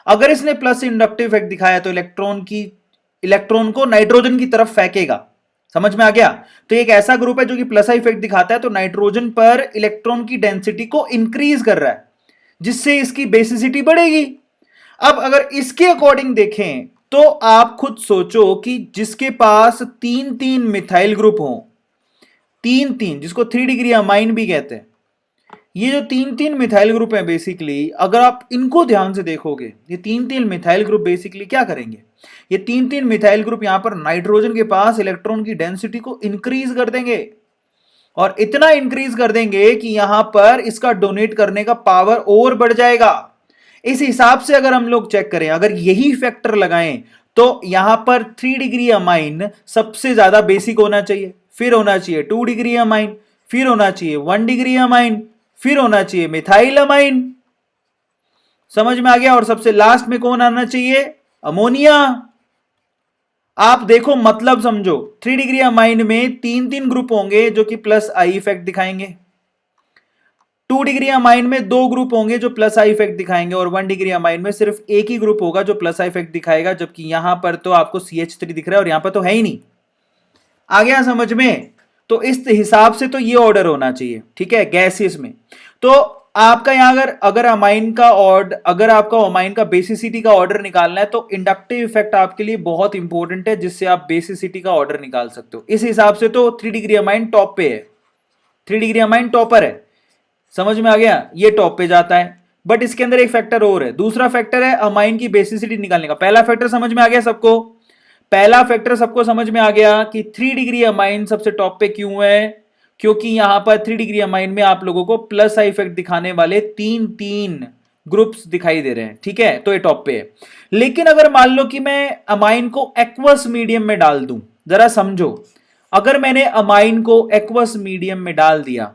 अगर इसने प्लस इंडक्टिव इफेक्ट दिखाया तो इलेक्ट्रॉन को नाइट्रोजन की तरफ फेंकेगा। समझ में आ गया? तो एक ऐसा ग्रुप है जो कि प्लस इफेक्ट दिखाता है, तो नाइट्रोजन पर इलेक्ट्रॉन की डेंसिटी को इंक्रीज कर रहा है, जिससे इसकी बेसिसिटी बढ़ेगी। अब अगर इसके अकॉर्डिंग देखें तो आप खुद सोचो कि जिसके पास 3-3 मिथाइल ग्रुप हो, 3-3, जिसको 3 डिग्री अमाइन भी कहते हैं, ये जो 3-3 मिथाइल ग्रुप है बेसिकली, अगर आप इनको ध्यान से देखोगे, ये 3-3 मिथाइल ग्रुप बेसिकली क्या करेंगे, ये 3-3 मिथाइल ग्रुप यहां पर नाइट्रोजन के पास इलेक्ट्रॉन की डेंसिटी को इंक्रीज कर देंगे, और इतना इंक्रीज कर देंगे कि यहां पर इसका डोनेट करने का पावर और बढ़ जाएगा। इस हिसाब से अगर हम लोग चेक करें, अगर यही फैक्टर लगाएं, तो यहां पर 3 डिग्री अमाइन सबसे ज्यादा बेसिक होना चाहिए, फिर होना चाहिए 2 डिग्री अमाइन, फिर होना चाहिए 1 डिग्री अमाइन, फिर होना चाहिए मिथाइल अमाइन। समझ में आ गया? और सबसे लास्ट में कौन आना चाहिए, अमोनिया। आप देखो मतलब समझो, 3 डिग्री अमाइन में 3-3 ग्रुप होंगे जो कि प्लस आई इफेक्ट दिखाएंगे, 2 डिग्री अमाइन में 2 ग्रुप होंगे जो प्लस आई इफेक्ट दिखाएंगे, और 1 डिग्री अमाइन में सिर्फ एक ही ग्रुप होगा जो प्लस आई इफेक्ट दिखाएगा, जबकि यहां पर तो आपको CH3 दिख रहा है और यहां पर तो है ही नहीं। आ गया समझ में? तो इस हिसाब से तो ये ऑर्डर होना चाहिए, ठीक है, गैसियस में। तो आपका यहां अगर अमाइन का ऑर्डर, अगर आपका अमाइन का बेसिसिटी का ऑर्डर निकालना है, तो इंडक्टिव इफेक्ट आपके लिए बहुत इंपॉर्टेंट है, जिससे आप बेसिसिटी का ऑर्डर निकाल सकते हो। इस हिसाब से तो 3 डिग्री अमाइन टॉप पे है, 3 डिग्री अमाइन टॉपर है। समझ में आ गया? ये टॉप पे जाता है। बट इसके अंदर एक फैक्टर और है, दूसरा फैक्टर है अमाइन की बेसिसिटी निकालने का। पहला फैक्टर समझ में आ गया सबको? पहला फैक्टर सबको समझ में आ गया कि 3 डिग्री अमाइन सबसे टॉप पे क्यों है, क्योंकि यहां पर 3 डिग्री अमाइन में आप लोगों को प्लस आई इफेक्ट दिखाने वाले 3-3 ग्रुप्स दिखाई दे रहे हैं, ठीक है, तो ये टॉप पे है। लेकिन अगर मान लो कि मैं अमाइन को एक्वस मीडियम में डाल दूं, जरा समझो, अगर मैंने अमाइन को एक्वस मीडियम में डाल दिया,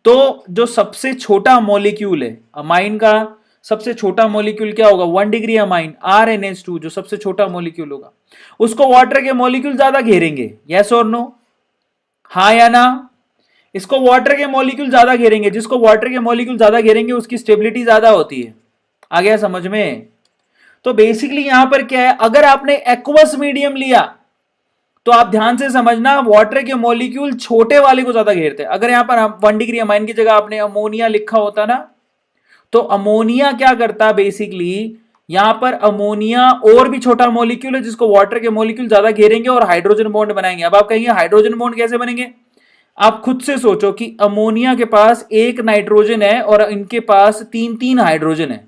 तो जो सबसे छोटा मॉलिक्यूल है अमाइन का, सबसे छोटा मॉलिक्यूल क्या होगा, 1 डिग्री अमाइन RNH2, जो सबसे छोटा मॉलिक्यूल होगा, उसको वाटर के मॉलिक्यूल ज्यादा घेरेंगे, यस और नो, हाँ या ना? इसको वाटर के मॉलिक्यूल ज्यादा घेरेंगे, जिसको वाटर के मॉलिक्यूल ज्यादा घेरेंगे उसकी स्टेबिलिटी ज्यादा होती है। आ गया समझ में? तो बेसिकली यहां पर क्या है, अगर आपने एक्वस मीडियम लिया तो आप ध्यान से समझना, वाटर के मॉलिक्यूल छोटे वाले को ज्यादा घेरते हैं। अगर यहां पर 1 डिग्री अमाइन की जगह आपने अमोनिया लिखा होता ना, तो अमोनिया क्या करता, बेसिकली यहां पर अमोनिया और भी छोटा मॉलिक्यूल है जिसको वाटर के मॉलिक्यूल ज्यादा घेरेंगे और हाइड्रोजन बॉन्ड बनाएंगे। अब आप कहेंगे हाइड्रोजन बॉन्ड कैसे बनेंगे? आप खुद से सोचो कि अमोनिया के पास एक नाइट्रोजन है और इनके पास 3-3 हाइड्रोजन है।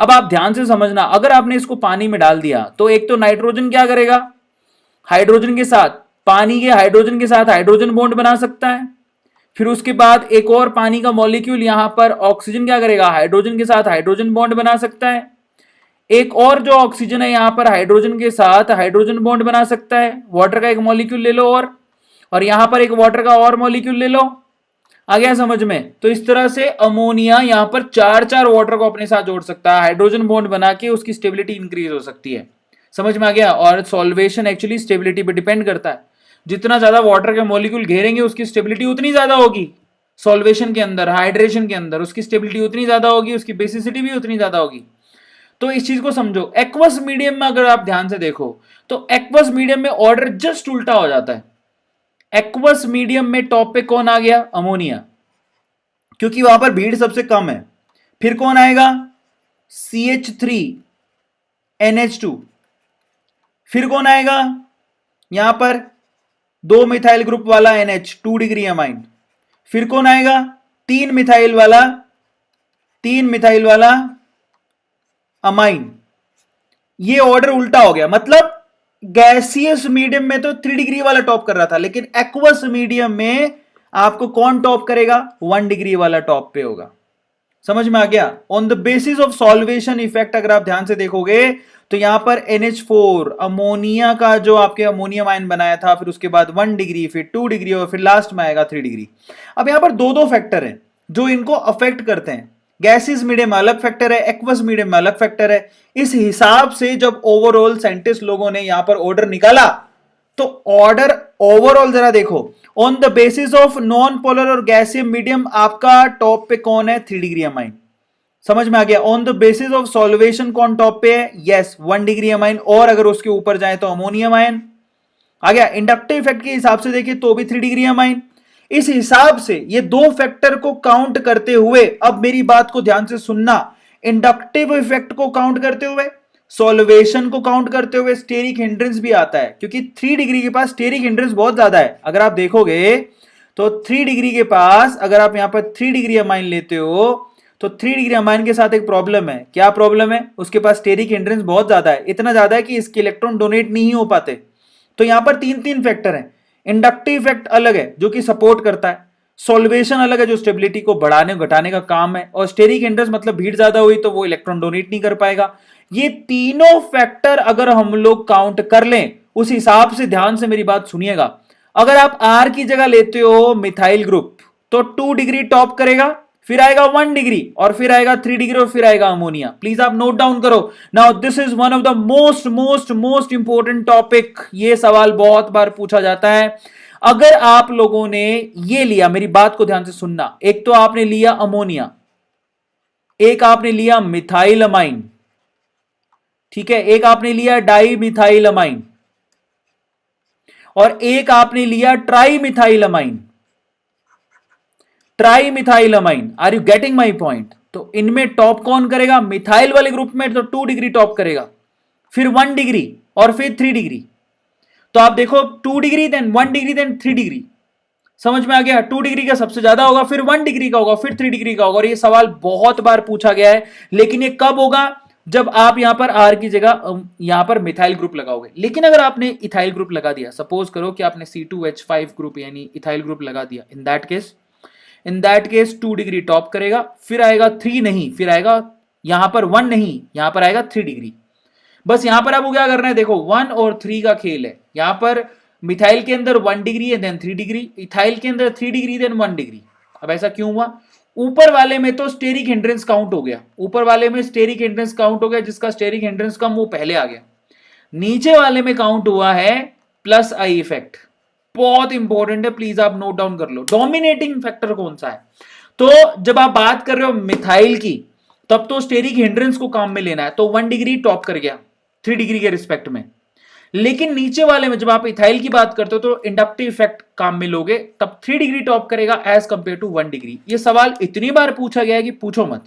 अब आप ध्यान से समझना, अगर आपने इसको पानी में डाल दिया तो एक तो नाइट्रोजन क्या करेगा, हाइड्रोजन के साथ, पानी के हाइड्रोजन के साथ हाइड्रोजन बॉन्ड बना सकता है। फिर उसके बाद एक और पानी का मॉलिक्यूल यहां पर ऑक्सीजन क्या करेगा, हाइड्रोजन के साथ हाइड्रोजन बॉन्ड बना सकता है। एक और जो ऑक्सीजन है यहां पर हाइड्रोजन के साथ हाइड्रोजन बॉन्ड बना सकता है। वाटर का एक मॉलिक्यूल ले लो और यहां पर एक वाटर का और मॉलिक्यूल ले लो। आ गया समझ में? तो इस तरह से अमोनिया यहां पर चार चार वाटर को अपने साथ जोड़ सकता है, हाइड्रोजन बॉन्ड बना के उसकी स्टेबिलिटी इंक्रीज हो सकती है। समझ में आ गया? और सॉल्वेशन एक्चुअली स्टेबिलिटी पे डिपेंड करता है। जितना ज्यादा वाटर के मॉलिक्यूल घेरेंगे उसकी स्टेबिलिटी उतनी ज्यादा होगी। सॉल्वेशन के अंदर, हाइड्रेशन के अंदर उसकी स्टेबिलिटी उतनी ज्यादा होगी, उसकी बेसिसिटी भी उतनी ज्यादा होगी। तो इस चीज को समझो। एक्वस मीडियम में अगर आप ध्यान से देखो तो एक्वस मीडियम में ऑर्डर जस्ट उल्टा हो जाता है। एक्वस मीडियम में टॉप पे कौन आ गया, अमोनिया, क्योंकि वहां पर भीड़ सबसे कम है। फिर कौन आएगा, CH3NH2। फिर कौन आएगा, यहां पर 2 मिथाइल ग्रुप वाला NH 2 डिग्री अमाइन। फिर कौन आएगा, 3 मिथाइल वाला अमाइन। ये ऑर्डर उल्टा हो गया, मतलब गैसियस मीडियम में तो 3 डिग्री वाला टॉप कर रहा था, लेकिन एक्वस मीडियम में आपको कौन टॉप करेगा, 1 डिग्री वाला टॉप पे होगा। समझ में आ गया? On the basis of solvation effect अगर आप ध्यान से देखोगे तो यहां पर NH4 अमोनिया का जो आपके अमोनियम आयन बनाया था, फिर उसके बाद 1 डिग्री, फिर 2 डिग्री और फिर लास्ट में आएगा 3 डिग्री। अब यहां पर दो फैक्टर हैं जो इनको अफेक्ट करते हैं। गैसियस मीडियम में अलग फैक्टर है, एक्वस मीडियम में अलग फैक्टर है। इस हिसाब से जब ओवरऑल साइंटिस्ट लोगों ने यहां पर ऑर्डर निकाला तो ऑर्डर ओवरऑल जरा देखो, on the basis of non polar और गैसियस मीडियम आपका टॉप पे कौन है, 3 डिग्री अमाइन। समझ में आ गया? On the basis of solvation कौन टॉप पे है, यस 1 डिग्री अमाइन, और अगर उसके ऊपर जाए तो अमोनियम आयन आ गया। इंडक्टिव इफेक्ट के हिसाब से देखिए तो भी 3 डिग्री अमाइन। इस हिसाब से ये दो फैक्टर को काउंट करते हुए, अब मेरी बात को ध्यान से सुनना, इंडक्टिव इफेक्ट को काउंट करते हुए, सॉल्वेशन को काउंट करते हुए स्टेरिक हिंड्रेंस भी आता है, क्योंकि 3 डिग्री के पास स्टेरिक हिंड्रेंस बहुत ज्यादा है। अगर आप देखोगे तो 3 डिग्री के पास अगर आप यहां पर 3 डिग्री अमाइन लेते हो तो 3 डिग्री अमाइन के साथ एक प्रॉब्लम है। क्या प्रॉब्लम है? उसके पास स्टेरिक हिंड्रेंस बहुत ज्यादा है, इतना ज्यादा है कि इसके इलेक्ट्रॉन डोनेट नहीं हो पाते। तो यहां पर तीन फैक्टर हैं। इंडक्टिव इफेक्ट अलग है जो कि सपोर्ट करता है, सॉल्वेशन अलग है जो स्टेबिलिटी को बढ़ाने घटाने का काम है, और स्टेरिक हिंड्रेंस मतलब भीड़ ज्यादा हुई तो वो इलेक्ट्रॉन डोनेट नहीं कर पाएगा। ये तीनों फैक्टर अगर हम लोग काउंट कर लें, उस हिसाब से ध्यान से मेरी बात सुनिएगा, अगर आप R की जगह लेते हो मिथाइल ग्रुप तो 2 डिग्री टॉप करेगा, फिर आएगा 1 डिग्री और फिर आएगा 3 डिग्री और फिर आएगा अमोनिया। प्लीज आप नोट डाउन करो। Now this is one of the most important topic. ये सवाल बहुत बार पूछा जाता है। अगर आप लोगों ने ये लिया, मेरी बात को ध्यान से सुनना, एक तो आपने लिया अमोनिया, एक आपने लिया मिथाइल अमाइन, ठीक है, एक आपने लिया डाई मिथाइल अमाइन, और एक आपने लिया trimethyl amine. Trimethyl amine, are you getting my point? तो इनमें टॉप कौन करेगा, मिथाइल वाले ग्रुप में तो 2 डिग्री टॉप करेगा, फिर 1 डिग्री और फिर 3 डिग्री। तो आप देखो 2 degree then 1 degree then 3 degree. समझ में आ गया? 2 डिग्री का सबसे ज्यादा होगा, फिर 1 डिग्री का होगा, फिर 3 डिग्री का होगा। और ये सवाल बहुत बार पूछा गया है, लेकिन ये कब होगा, जब आप यहां पर R की जगह यहां पर मिथाइल ग्रुप लगाओगे। लेकिन अगर आपने इथाइल ग्रुप लगा दिया, सपोज करो कि आपने C2H5 ग्रुप यानी इथाइल ग्रुप लगा दिया, in that case 2 degree top करेगा, फिर आएगा 3 नहीं, फिर आएगा यहां पर 1 नहीं, यहां पर आएगा 3 डिग्री। बस यहां पर आपको क्या करना है, देखो 1 और 3 का खेल है। यहां पर मिथाइल के अंदर 1 डिग्री है देन 3 डिग्री, इथाइल के अंदर 3 डिग्री देन 1 डिग्री। अब ऐसा क्यों हुआ? ऊपर वाले में तो स्टेरिक हिंड्रेंस काउंट हो गया, ऊपर वाले में स्टेरिक हिंड्रेंस काउंट हो गया, जिसका स्टेरिक हिंड्रेंस कम वो पहले आ गया। नीचे वाले में काउंट हुआ है प्लस आई इफेक्ट। बहुत इंपॉर्टेंट है, प्लीज आप नोट डाउन कर लो। डोमिनेटिंग फैक्टर कौन सा है? तो जब आप बात कर रहे हो मिथाइल की, तब तो स्टेरिक हिंड्रेंस को काम में लेना है, तो 1 डिग्री टॉप कर गया 3 डिग्री के रिस्पेक्ट में। लेकिन नीचे वाले में जब आप इथाइल की बात करते हो तो इंडक्टिव इफेक्ट काम में लोगे, तब 3 डिग्री टॉप करेगा एज कंपेयर टू 1 डिग्री। ये सवाल इतनी बार पूछा गया है कि पूछो मत।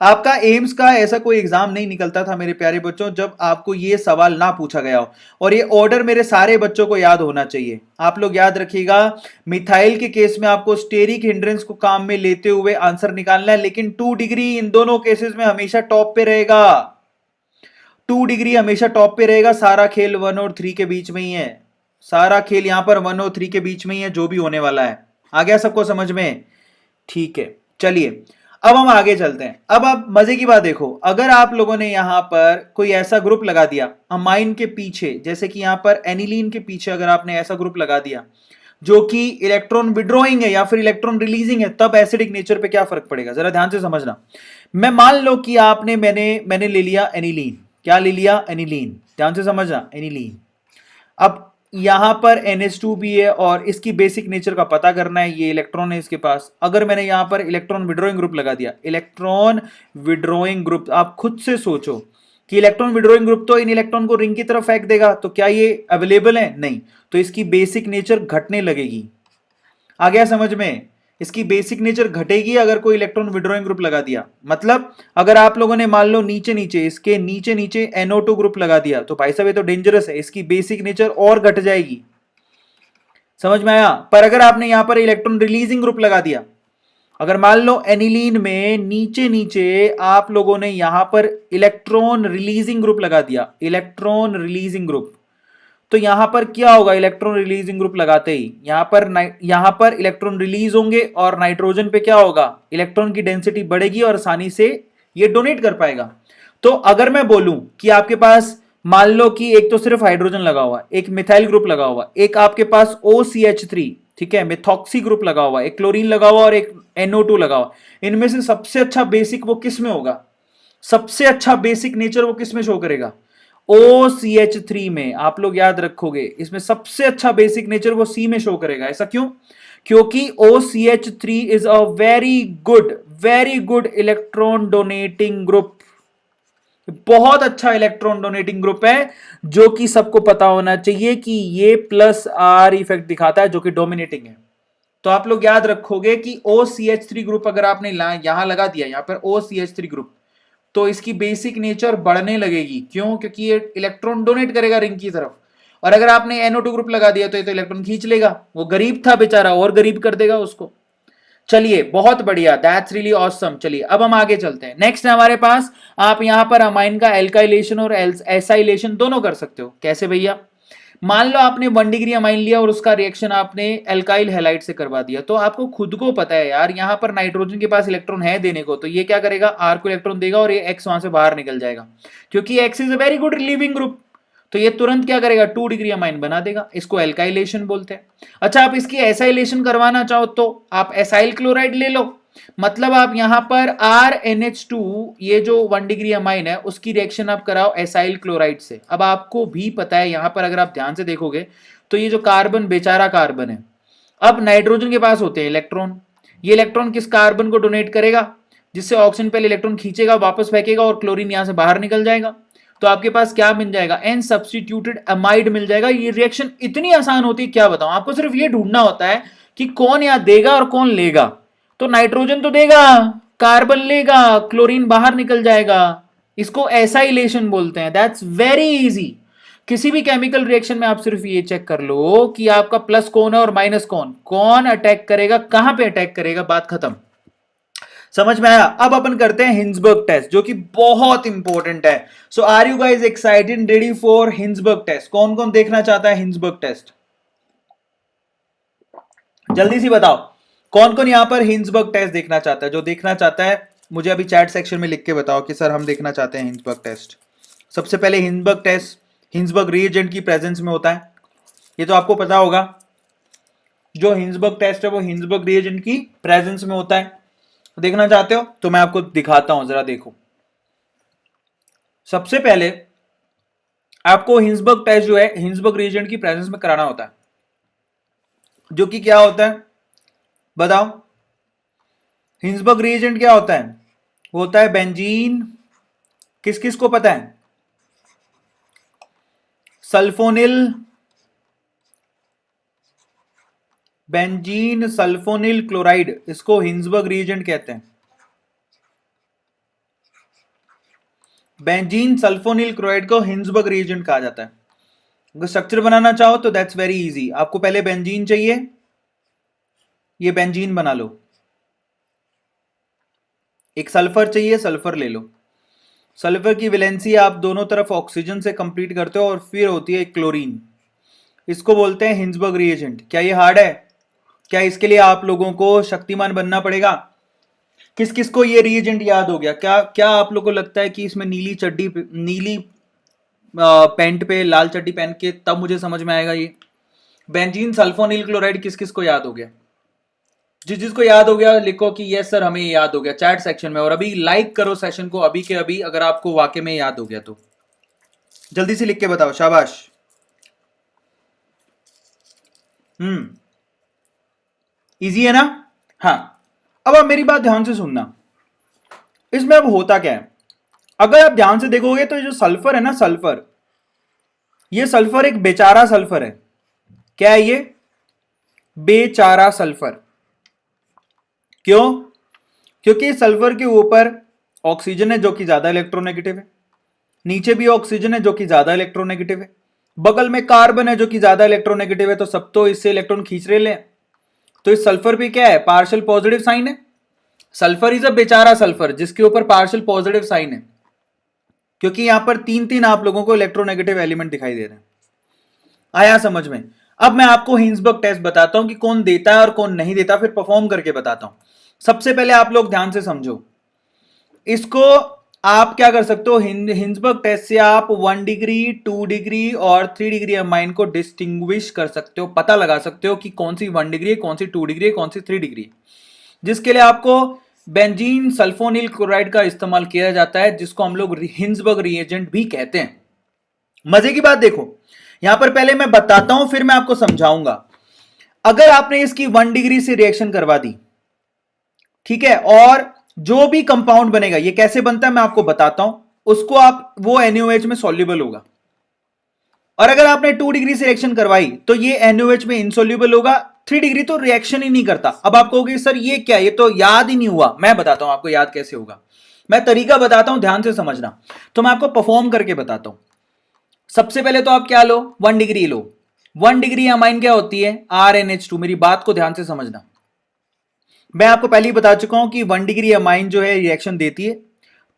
आपका एम्स का ऐसा कोई एग्जाम नहीं निकलता था मेरे प्यारे बच्चों जब आपको ये सवाल ना पूछा गया हो। और ये ऑर्डर मेरे सारे बच्चों को याद होना चाहिए। आप लोग याद रखिएगा, मिथाइल के केस में आपको स्टेरिक हिंड्रेंस को काम में लेते हुए आंसर निकालना है, लेकिन 2 डिग्री इन दोनों केसेस में हमेशा टॉप पे रहेगा। 2 डिग्री हमेशा टॉप पे रहेगा। सारा खेल 1 और 3 के बीच में ही है। सारा खेल यहां पर 1 और 3 के बीच में ही है जो भी होने वाला है। आ गया सबको समझ में? ठीक है, चलिए अब हम आगे चलते हैं। अब आप मजे की बात देखो, अगर आप लोगों ने यहां पर कोई ऐसा ग्रुप लगा दिया अमाइन के पीछे, जैसे कि यहां पर एनिलीन के पीछे अगर आपने ऐसा ग्रुप लगा दिया जो कि इलेक्ट्रॉन विड्रॉइंग है या फिर इलेक्ट्रॉन रिलीजिंग है, तब एसिडिक नेचर पे क्या फर्क पड़ेगा जरा ध्यान से समझना। मैं मान लो कि आपने मैंने ले लिया एनिलीन। क्या ले लिया? एनिलीन। ध्यान से समझना, एनिलीन। अब यहां पर NH2 भी है और इसकी बेसिक नेचर का पता करना है। ये इलेक्ट्रॉन है इसके पास। अगर मैंने यहां पर इलेक्ट्रॉन विड्रॉइंग ग्रुप लगा दिया, इलेक्ट्रॉन विड्रॉइंग ग्रुप, आप खुद से सोचो कि इलेक्ट्रॉन विड्रॉइंग ग्रुप तो इन इलेक्ट्रॉन को रिंग की तरफ फेंक देगा, तो क्या ये अवेलेबल है? नहीं। तो इसकी बेसिक नेचर घटने लगेगी। आ गया समझ में? इसकी बेसिक नेचर घटेगी अगर कोई इलेक्ट्रॉन विड्रॉइंग ग्रुप लगा दिया। मतलब अगर आप लोगों ने मान लो नीचे नीचे इसके नीचे नीचे NO2 ग्रुप लगा दिया, तो भाई साहब ये तो डेंजरस है, इसकी बेसिक नेचर और घट जाएगी। समझ में आया? पर अगर आपने यहां पर इलेक्ट्रॉन रिलीजिंग ग्रुप लगा दिया, अगर मान लो एनिलीन में नीचे नीचे आप लोगों ने यहां पर इलेक्ट्रॉन रिलीजिंग ग्रुप लगा दिया, इलेक्ट्रॉन रिलीजिंग ग्रुप, तो यहां पर क्या होगा? इलेक्ट्रॉन रिलीजिंग ग्रुप लगाते ही यहां पर इलेक्ट्रॉन रिलीज होंगे और नाइट्रोजन पे क्या होगा? इलेक्ट्रॉन की डेंसिटी बढ़ेगी और आसानी से ये डोनेट कर पाएगा। तो अगर मैं बोलूं कि आपके पास मान लो कि एक तो सिर्फ हाइड्रोजन लगा हुआ, एक मिथाइल ग्रुप लगा हुआ, एक आपके पास OCH3, ठीक है, मिथॉक्सी ग्रुप लगा हुआ, एक क्लोरीन लगा हुआ और एक NO2 लगा हुआ, इनमें से सबसे अच्छा बेसिक वो किस में होगा? सबसे अच्छा बेसिक नेचर वो किस में शो करेगा? OCH3 में। आप लोग याद रखोगे, इसमें सबसे अच्छा बेसिक नेचर वो C में शो करेगा। ऐसा क्यों? क्योंकि OCH3 is a very good electron donating group. बहुत अच्छा इलेक्ट्रॉन डोनेटिंग ग्रुप है, जो कि सबको पता होना चाहिए कि ये +R इफेक्ट दिखाता है, जो कि डोमिनेटिंग है। तो आप लोग याद रखोगे कि OCH3 ग्रुप अगर आपने यहां लगा दिया, यहां पर OCH3 ग्रुप, तो इसकी बेसिक नेचर बढ़ने लगेगी। क्यों? क्योंकि ये इलेक्ट्रॉन डोनेट करेगा रिंग की तरफ। और अगर आपने NO2 ग्रुप लगा दिया तो ये तो इलेक्ट्रॉन खींच लेगा। वो गरीब था बेचारा, और गरीब कर देगा उसको। चलिए बहुत बढ़िया, दैट्स रियली ऑसम। चलिए अब हम आगे चलते हैं। नेक्स्ट है हमारे पास, आप यहां पर अमाइन का एल्काइलेशन और एसाइलेशन दोनों कर सकते हो। कैसे भैया? मान लो आपने 1 डिग्री अमाइन लिया और उसका रिएक्शन आपने एल्काइल हैलाइड से करवा दिया, तो आपको खुद को पता है यार, यहां पर नाइट्रोजन के पास इलेक्ट्रॉन है देने को, तो ये क्या करेगा? R को इलेक्ट्रॉन देगा और ये X वहां से बाहर निकल जाएगा, क्योंकि X is a very good relieving group. तो ये तुरंत क्या करेगा? 2 डिग्री अमाइन बना देगा। इसको एल्काइलेशन बोलते हैं। अच्छा, आप इसकी एसाइलेशन करवाना चाहो तो आप एसाइल क्लोराइड ले लो। मतलब आप यहां पर RNH2, ये जो 1 डिग्री अमाइन है, उसकी रिएक्शन आप कराओ एसाइल क्लोराइड से। अब आपको भी पता है यहां पर अगर आप ध्यान से देखोगे तो ये जो कार्बन, बेचारा कार्बन है, अब नाइट्रोजन के पास होते हैं इलेक्ट्रॉन। ये इलेक्ट्रॉन किस कार्बन को डोनेट करेगा? जिससे ऑक्सीजन पहले इलेक्ट्रॉन खींचेगा, वापस फेंकेगा और क्लोरीन यहां से बाहर निकल जाएगा। तो आपके पास क्या मिल जाएगा? N सब्स्टिट्यूटेड अमाइड मिल जाएगा। ये रिएक्शन इतनी आसान होती है, क्या बताऊं आपको। सिर्फ ये ढूंढना होता है कि कौन यहां देगा और कौन लेगा। तो नाइट्रोजन तो देगा, कार्बन लेगा, क्लोरीन बाहर निकल जाएगा। इसको एसाइलेशन बोलते हैं। That's very easy. किसी भी केमिकल रिएक्शन में आप सिर्फ ये चेक कर लो कि आपका प्लस कौन है और माइनस कौन, कौन अटैक करेगा, कहां पे अटैक करेगा, बात खत्म। समझ में आया? अब अपन करते हैं हिंसबर्ग टेस्ट, जो कि बहुत इंपॉर्टेंट है। So are you guys excited, ready for Hinsberg test? कौन कौन देखना चाहता है हिंसबर्ग टेस्ट? जल्दी सी बताओ, कौन कौन यहां पर हिंसबर्ग टेस्ट देखना चाहता है? जो देखना चाहता है मुझे अभी चैट सेक्शन में लिख के बताओ कि सर हम देखना चाहते हैं हिंसबर्ग टेस्ट। सबसे पहले हिंसबर्ग टेस्ट हिंसबर्ग रिएजेंट की प्रेजेंस में होता है, ये तो आपको पता होगा। जो हिंसबर्ग टेस्ट है वो हिंसबर्ग रिएजेंट की प्रेजेंस में होता है। देखना चाहते हो तो मैं आपको दिखाता हूं, जरा देखो। सबसे पहले आपको हिंसबर्ग टेस्ट जो है हिंसबर्ग रिएजेंट की प्रेजेंस में कराना होता है, जो कि क्या होता है बताओ? हिंसबर्ग रिएजेंट क्या होता है? होता है बेंजीन, किस किस को पता है? सल्फोनिल, बेंजीन सल्फोनिल क्लोराइड, इसको हिंसबर्ग रिएजेंट कहते हैं। बेंजीन सल्फोनिल क्लोराइड को हिंसबर्ग रिएजेंट कहा जाता है। अगर स्ट्रक्चर बनाना चाहो तो दैट्स वेरी इजी। आपको पहले बेंजीन चाहिए, ये बेंजीन बना लो। एक सल्फर चाहिए, सल्फर ले लो। सल्फर की वैलेंसी आप दोनों तरफ ऑक्सीजन से कंप्लीट करते हो और फिर होती है क्लोरीन। इसको बोलते हैं हिंसबर्ग रिएजेंट। क्या ये हार्ड है? क्या इसके लिए आप लोगों को शक्तिमान बनना पड़ेगा? किस किस को ये रिएजेंट याद हो गया? क्या क्या आप लोगों को लगता है कि इसमें नीली चड्डी, नीली पैंट पे लाल चड्डी पहन के तब मुझे समझ में आएगा ये बेंजीन सल्फोनिल क्लोराइड किस किस को याद हो गया? जिस जिसको याद हो गया लिखो कि यस सर हमें याद हो गया चैट सेक्शन में। और अभी लाइक करो सेशन को अभी के अभी अगर आपको वाकई में याद हो गया तो जल्दी से लिख के बताओ। शाबाश। इजी है ना? हाँ, अब आप मेरी बात ध्यान से सुनना। इसमें अब होता क्या है, अगर आप ध्यान से देखोगे तो ये जो सल्फर है ना, सल्फर, ये सल्फर एक बेचारा सल्फर है। क्या है ये? बेचारा सल्फर। क्यों? क्योंकि सल्फर के ऊपर ऑक्सीजन है जो कि ज्यादा इलेक्ट्रोनेगेटिव है, नीचे भी ऑक्सीजन है जो कि ज्यादा इलेक्ट्रोनेगेटिव है, बगल में कार्बन है जो कि ज्यादा इलेक्ट्रोनेगेटिव है, तो सब तो इससे इलेक्ट्रॉन खींच रहे ले। तो इस सल्फर पे क्या है? पार्शियल पॉजिटिव साइन है। सल्फर इज अ बेचारा सल्फर जिसके ऊपर पार्शियल पॉजिटिव साइन है, क्योंकि यहां पर तीन तीन आप लोगों को इलेक्ट्रोनेगेटिव एलिमेंट दिखाई दे रहे हैं। आया समझ में? अब मैं आपको हिंसबर्ग टेस्ट बताता हूं कि कौन देता है और कौन नहीं देता, फिर परफॉर्म करके बताता हूं। सबसे पहले आप लोग ध्यान से समझो इसको। आप क्या कर सकते हो, हिंसबर्ग टेस्ट से आप 1 डिग्री 2 डिग्री और 3 डिग्री अमाइन को डिस्टिंग्विश कर सकते हो, पता लगा सकते हो कि कौन सी 1 डिग्री है, कौन सी 2 डिग्री है, कौन सी 3 डिग्री है। जिसके लिए आपको बेंजीन सल्फोनिल क्लोराइड का इस्तेमाल किया जाता है, जिसको हम लोग हिंसबर्ग रिएजेंट भी कहते हैं। मजे की बात देखो, यहां पर पहले मैं बताता हूं फिर मैं आपको समझाऊंगा। अगर आपने इसकी 1 डिग्री से रिएक्शन करवा दी, ठीक है, और जो भी कंपाउंड बनेगा, ये कैसे बनता है मैं आपको बताता हूं, उसको आप वो NaOH में सॉल्युबल होगा। और अगर आपने 2 डिग्री से रिएक्शन करवाई तो ये NaOH में इनसॉल्युबल होगा। 3 डिग्री तो रिएक्शन ही नहीं करता। अब आप कहोगे सर ये क्या, ये तो याद ही नहीं हुआ। मैं बताता हूं आपको याद कैसे होगा, मैं तरीका बताता हूं, ध्यान से समझना। तो मैं आपको परफॉर्म करके बताता हूं। सबसे पहले तो आप क्या लो, 1 डिग्री लो। 1 डिग्री अमाइन क्या होती है? RnH2। मेरी बात को ध्यान से समझना। मैं आपको पहले ही बता चुका हूं कि 1 डिग्री अमाइन जो है रिएक्शन देती है,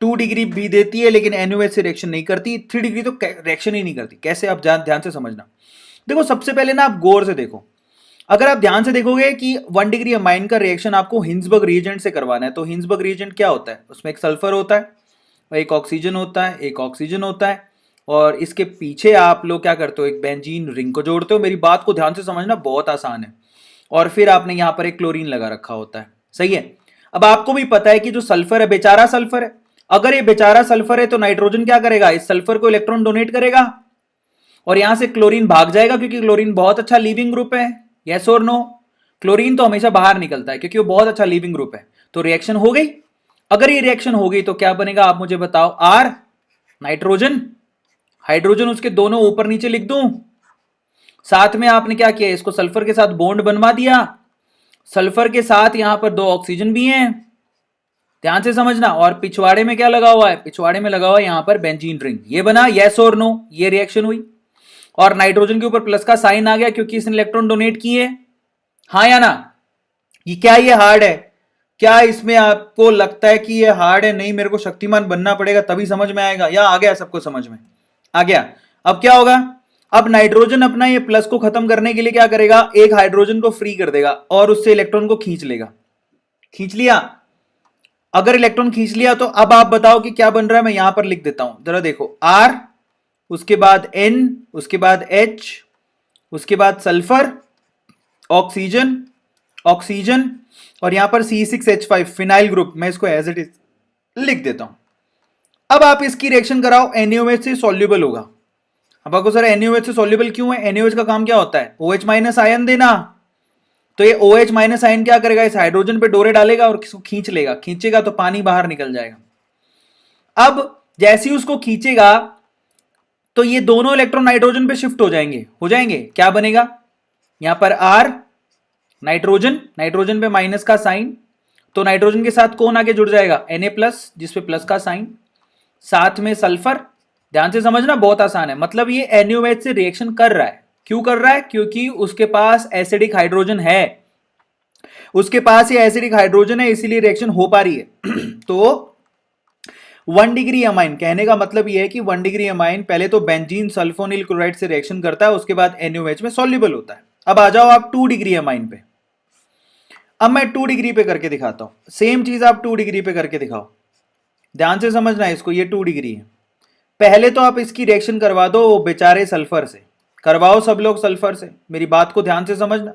2 डिग्री भी देती है लेकिन NaOH से रिएक्शन नहीं करती, 3 डिग्री तो रिएक्शन ही नहीं करती। कैसे? आप ध्यान से समझना। देखो सबसे पहले ना आप गौर से देखो, अगर आप ध्यान से देखोगे कि 1 डिग्री अमाइन का रिएक्शन आपको हिंसबर्ग रिएजेंट से करवाना है, तो हिंसबर्ग रिएजेंट क्या होता है? उसमें एक सल्फर होता है और एक ऑक्सीजन होता है, एक ऑक्सीजन होता है, और इसके पीछे आप लोग क्या करते हो, एक बेंजीन रिंग को जोड़ते हो। मेरी बात को ध्यान से समझना, बहुत आसान है। और फिर आपने यहां पर एक क्लोरीन लगा रखा होता है, सही है। अब आपको भी पता है कि जो सल्फर है बेचारा सल्फर है। अगर ये बेचारा सल्फर है तो नाइट्रोजन क्या करेगा? इस सल्फर को इलेक्ट्रॉन डोनेट करेगा और यहां से क्लोरीन भाग जाएगा, क्योंकि क्लोरीन बहुत अच्छा लीविंग ग्रुप है। यस और नो? क्लोरीन तो हमेशा बाहर निकलता है क्योंकि वो बहुत अच्छा लीविंग ग्रुप है। तो रिएक्शन हो गई। अगर ये रिएक्शन हो गई तो क्या बनेगा आप मुझे बताओ? R नाइट्रोजन, हाइड्रोजन उसके दोनों ऊपर नीचे लिख दूं। साथ में आपने क्या किया, इसको सल्फर के साथ बॉन्ड बनवा दिया। सल्फर के साथ यहां पर 2 ऑक्सीजन भी हैं, ध्यान से समझना। और पिछवाड़े में क्या लगा हुआ है? पिछवाड़े में लगा हुआ है यहां पर बेंजीन रिंग। ये बना, यस और नो? ये रिएक्शन हुई और नाइट्रोजन के ऊपर प्लस का साइन आ गया क्योंकि इसने इलेक्ट्रॉन डोनेट किए। हाँ या ना? ये क्या ये हार्ड है? क्या इसमें आपको लगता है कि ये हार्ड है? नहीं, मेरे को शक्तिमान बनना पड़ेगा तभी समझ में आएगा। या आ गया सबको समझ में? आ गया। अब क्या होगा, अब नाइट्रोजन अपना ये प्लस को खत्म करने के लिए क्या करेगा, एक हाइड्रोजन को फ्री कर देगा और उससे इलेक्ट्रॉन को खींच लेगा। खींच लिया। अगर इलेक्ट्रॉन खींच लिया तो अब आप बताओ कि क्या बन रहा है। मैं यहां पर लिख देता हूं, जरा देखो। R, उसके बाद N, उसके बाद H, उसके बाद सल्फर, ऑक्सीजन, ऑक्सीजन, और यहां पर C6H5 फिनाइल ग्रुप। मैं इसको एज इट इज लिख देता हूं। अब आप इसकी रिएक्शन कराओ, NaOH से सॉल्युबल होगा। अब आपको सर NaOH से सॉल्युबल क्यों है? NaOH का काम क्या होता है? OH माइनस आयन देना। तो ये OH माइनस आयन क्या करेगा, इस हाइड्रोजन पे डोरे डालेगा और इसको खींच लेगा। खींचेगा तो पानी बाहर निकल जाएगा। अब जैसे ही उसको खींचेगा तो ये दोनों इलेक्ट्रॉन नाइट्रोजन पे शिफ्ट हो जाएंगे। क्या बनेगा यहां पर? R नाइट्रोजन, नाइट्रोजन पे माइनस का साइन, तो नाइट्रोजन के साथ कौन आगे जुड़ जाएगा? Na प्लस, जिसपे प्लस का साइन। साथ में सल्फर। ध्यान से समझना, बहुत आसान है। मतलब ये NaOH से रिएक्शन कर रहा है। क्यों कर रहा है? क्योंकि उसके पास एसिडिक हाइड्रोजन है, उसके पास ये एसिडिक हाइड्रोजन है, इसीलिए रिएक्शन हो पा रही है। तो 1 डिग्री अमाइन, कहने का मतलब ये है कि 1 डिग्री अमाइन पहले तो बेंजीन सल्फोनिल क्लोराइड से रिएक्शन करता है, उसके बाद NaOH में सॉल्युबल होता है। अब आ जाओ आप 2 डिग्री अमाइन पे। अब मैं 2 डिग्री पे करके दिखाता हूं, सेम चीज आप 2 डिग्री पे करके दिखाओ। ध्यान से समझना है इसको, ये 2 डिग्री है। पहले तो आप इसकी रिएक्शन करवा दो बेचारे सल्फर से, करवाओ सब लोग सल्फर से, मेरी बात को ध्यान से समझना।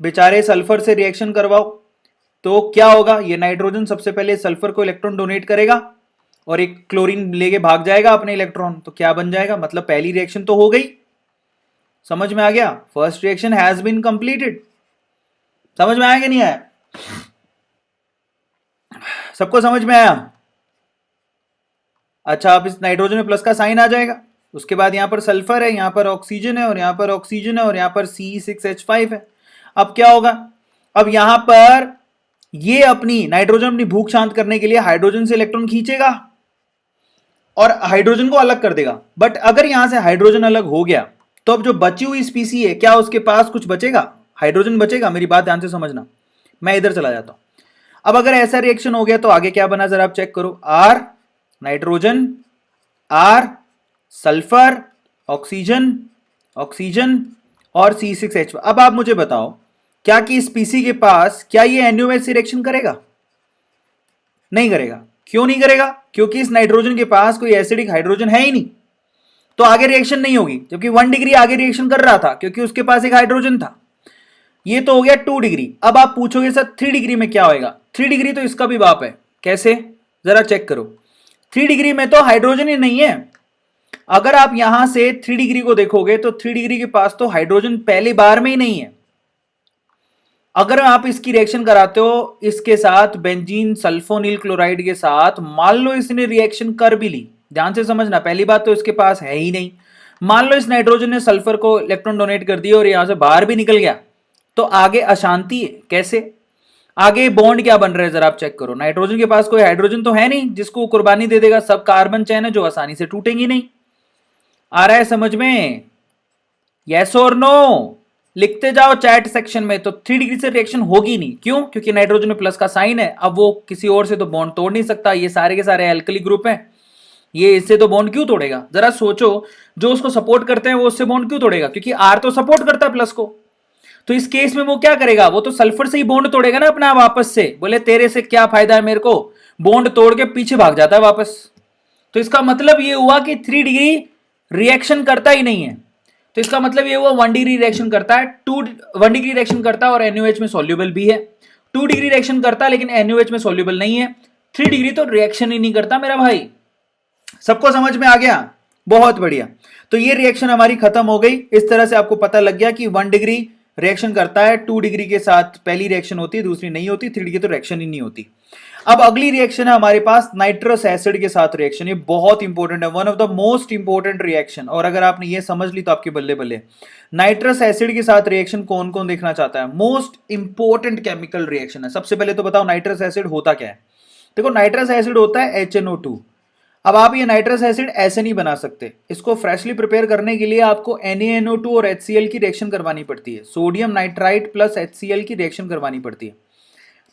बेचारे सल्फर से रिएक्शन करवाओ, तो क्या होगा? ये नाइट्रोजन सबसे पहले सल्फर को इलेक्ट्रॉन डोनेट करेगा और एक क्लोरीन लेके भाग जाएगा अपने इलेक्ट्रॉन, तो क्या बन जाएगा? मतलब पहली रिएक्शन तो हो गई। समझ में आ गया? First reaction has been completed. समझ में आया कि नहीं आया? सबको समझ में आया? अच्छा, अब इस नाइट्रोजन में प्लस का साइन आ जाएगा। उसके बाद यहां पर सल्फर है, यहां पर ऑक्सीजन है, और यहां पर ऑक्सीजन है, और यहां पर C6H5 है। अब क्या होगा? अब यहां पर ये अपनी नाइट्रोजन अपनी भूख शांत करने के लिए हाइड्रोजन से इलेक्ट्रॉन खींचेगा और हाइड्रोजन को अलग कर देगा। बट अगर यहां से हाइड्रोजन अलग हो गया तो अब जो बची हुई स्पीसी है, क्या उसके पास कुछ बचेगा? हाइड्रोजन बचेगा? मेरी बात ध्यान से समझना, मैं इधर चला जाता हूं। अब अगर ऐसा रिएक्शन हो गया तो आगे क्या बना जरा आप चेक करो। R nitrogen, R sulphur, oxygen, oxygen और C6H5। अब आप मुझे बताओ, क्या कि स्पीसी के पास क्या ये NaOH से रिएक्शन करेगा? नहीं करेगा। क्यों नहीं करेगा? क्योंकि इस नाइट्रोजन के पास कोई एसिडिक हाइड्रोजन है ही नहीं, तो आगे रिएक्शन नहीं होगी। जबकि 1 डिग्री आगे रिएक्शन कर रहा था क्योंकि उसके पास एक हाइड्रोजन था। ये तो हो गया 2 डिग्री। अब आप पूछोगे सर 3 डिग्री में क्या होगा? 3 डिग्री तो इसका भी बाप है। कैसे? जरा चेक करो। 3 डिग्री में तो हाइड्रोजन ही नहीं है। अगर आप यहां से 3 डिग्री को देखोगे तो 3 डिग्री के पास तो हाइड्रोजन पहली बार में ही नहीं है। अगर आप इसकी रिएक्शन कराते हो इसके साथ बेंजीन सल्फोनिल क्लोराइड के साथ, मान लो इसने रिएक्शन कर भी ली, ध्यान से समझना, पहली बात तो इसके पास है ही नहीं। मान लो इस नाइट्रोजन ने सल्फर को इलेक्ट्रॉन डोनेट कर दिया और यहां से बाहर भी निकल गया, तो आगे अशांति है। कैसे? आगे बॉन्ड क्या बन रहा है जरा आप चेक करो। नाइट्रोजन के पास कोई हाइड्रोजन तो है नहीं जिसको कुर्बानी दे देगा, सब कार्बन चैन है जो आसानी से टूटेंगी नहीं। आ रहा है समझ में? यस और नो लिखते जाओ चैट सेक्शन में। तो 3 डिग्री से रिएक्शन होगी नहीं। क्यों? क्योंकि नाइट्रोजन में प्लस का साइन है, अब वो किसी और से तो बॉन्ड तोड़ नहीं सकता। ये सारे के सारे एल्कली ग्रुप हैं, ये इससे तो बॉन्ड क्यों तोड़ेगा? जरा सोचो, जो उसको सपोर्ट करते हैं वो उससे बॉन्ड क्यों तोड़ेगा? क्योंकि R तो सपोर्ट करता है प्लस को। तो इस केस में वो क्या करेगा? वो तो सल्फर से ही बॉन्ड तोड़ेगा ना अपना वापस से। बोले तेरे से क्या फायदा है मेरे को, बॉन्ड तोड़ के पीछे भाग जाता है वापस। तो इसका मतलब ये हुआ कि 3 डिग्री रिएक्शन करता ही नहीं है। तो इसका मतलब ये हुआ 1 डिग्री रिएक्शन करता है, 1 डिग्री रिएक्शन करता है और NaOH में सॉल्युबल भी है। 2 डिग्री रिएक्शन करता है लेकिन NaOH में सॉल्युबल नहीं है। 3 डिग्री तो रिएक्शन ही नहीं करता मेरा भाई। सबको समझ में आ गया? बहुत बढ़िया। तो ये रिएक्शन हमारी खत्म हो गई। इस तरह से आपको पता लग गया कि 1 डिग्री रिएक्शन करता है, 2 डिग्री के साथ पहली रिएक्शन होती है, दूसरी नहीं होती, 3 डिग्री तो रिएक्शन ही नहीं होती। अब अगली रिएक्शन है हमारे पास नाइट्रस एसिड के साथ रिएक्शन। ये बहुत इंपॉर्टेंट है, one of the most important reaction. और अगर आपने ये समझ ली तो आपके बल्ले बल्ले। नाइट्रस एसिड के साथ रिएक्शन कौन कौन देखना चाहता है? मोस्ट इंपॉर्टेंट केमिकल रिएक्शन है। सबसे पहले तो बताओ नाइट्रस एसिड होता क्या है? देखो, नाइट्रस एसिड होता है HNO2। अब आप ये नाइट्रस एसिड ऐसे नहीं बना सकते, इसको फ्रेशली प्रिपेयर करने के लिए आपको NaNO2 और HCl की रिएक्शन करवानी पड़ती है। सोडियम नाइट्राइट प्लस HCl की रिएक्शन करवानी पड़ती है,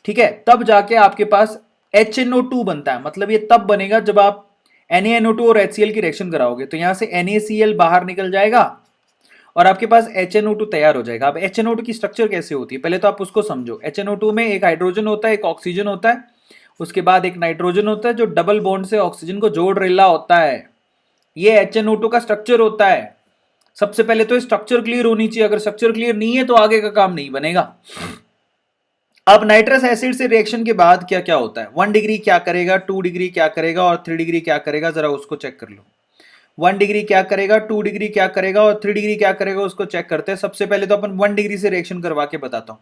ठीक है, तब जाके आपके पास HNO2 बनता है। मतलब ये तब बनेगा जब आप NaNO2 और HCl की रिएक्शन कराओगे, तो यहां से NaCl बाहर निकल जाएगा और आपके पास HNO2 तैयार हो जाएगा। अब HNO2 की स्ट्रक्चर कैसे होती है पहले तो आप उसको समझो। HNO2 में एक हाइड्रोजन होता है, एक ऑक्सीजन होता है, उसके बाद एक नाइट्रोजन होता है जो डबल बॉन्ड से ऑक्सीजन को जोड़ रहा होता है। ये HNO2 का स्ट्रक्चर होता है। सबसे पहले तो स्ट्रक्चर क्लियर होनी चाहिए, अगर स्ट्रक्चर क्लियर नहीं है तो आगे का काम नहीं बनेगा। अब नाइट्रस एसिड से रिएक्शन के बाद क्या क्या होता है? 1 डिग्री क्या करेगा, 2 डिग्री क्या करेगा और 3 डिग्री क्या करेगा, जरा उसको चेक कर लो। 1 डिग्री क्या करेगा, 2 डिग्री क्या करेगा और 3 डिग्री क्या करेगा, उसको चेक करते हैं। सबसे पहले तो अपन 1 डिग्री से रिएक्शन करवा के बताता हूं।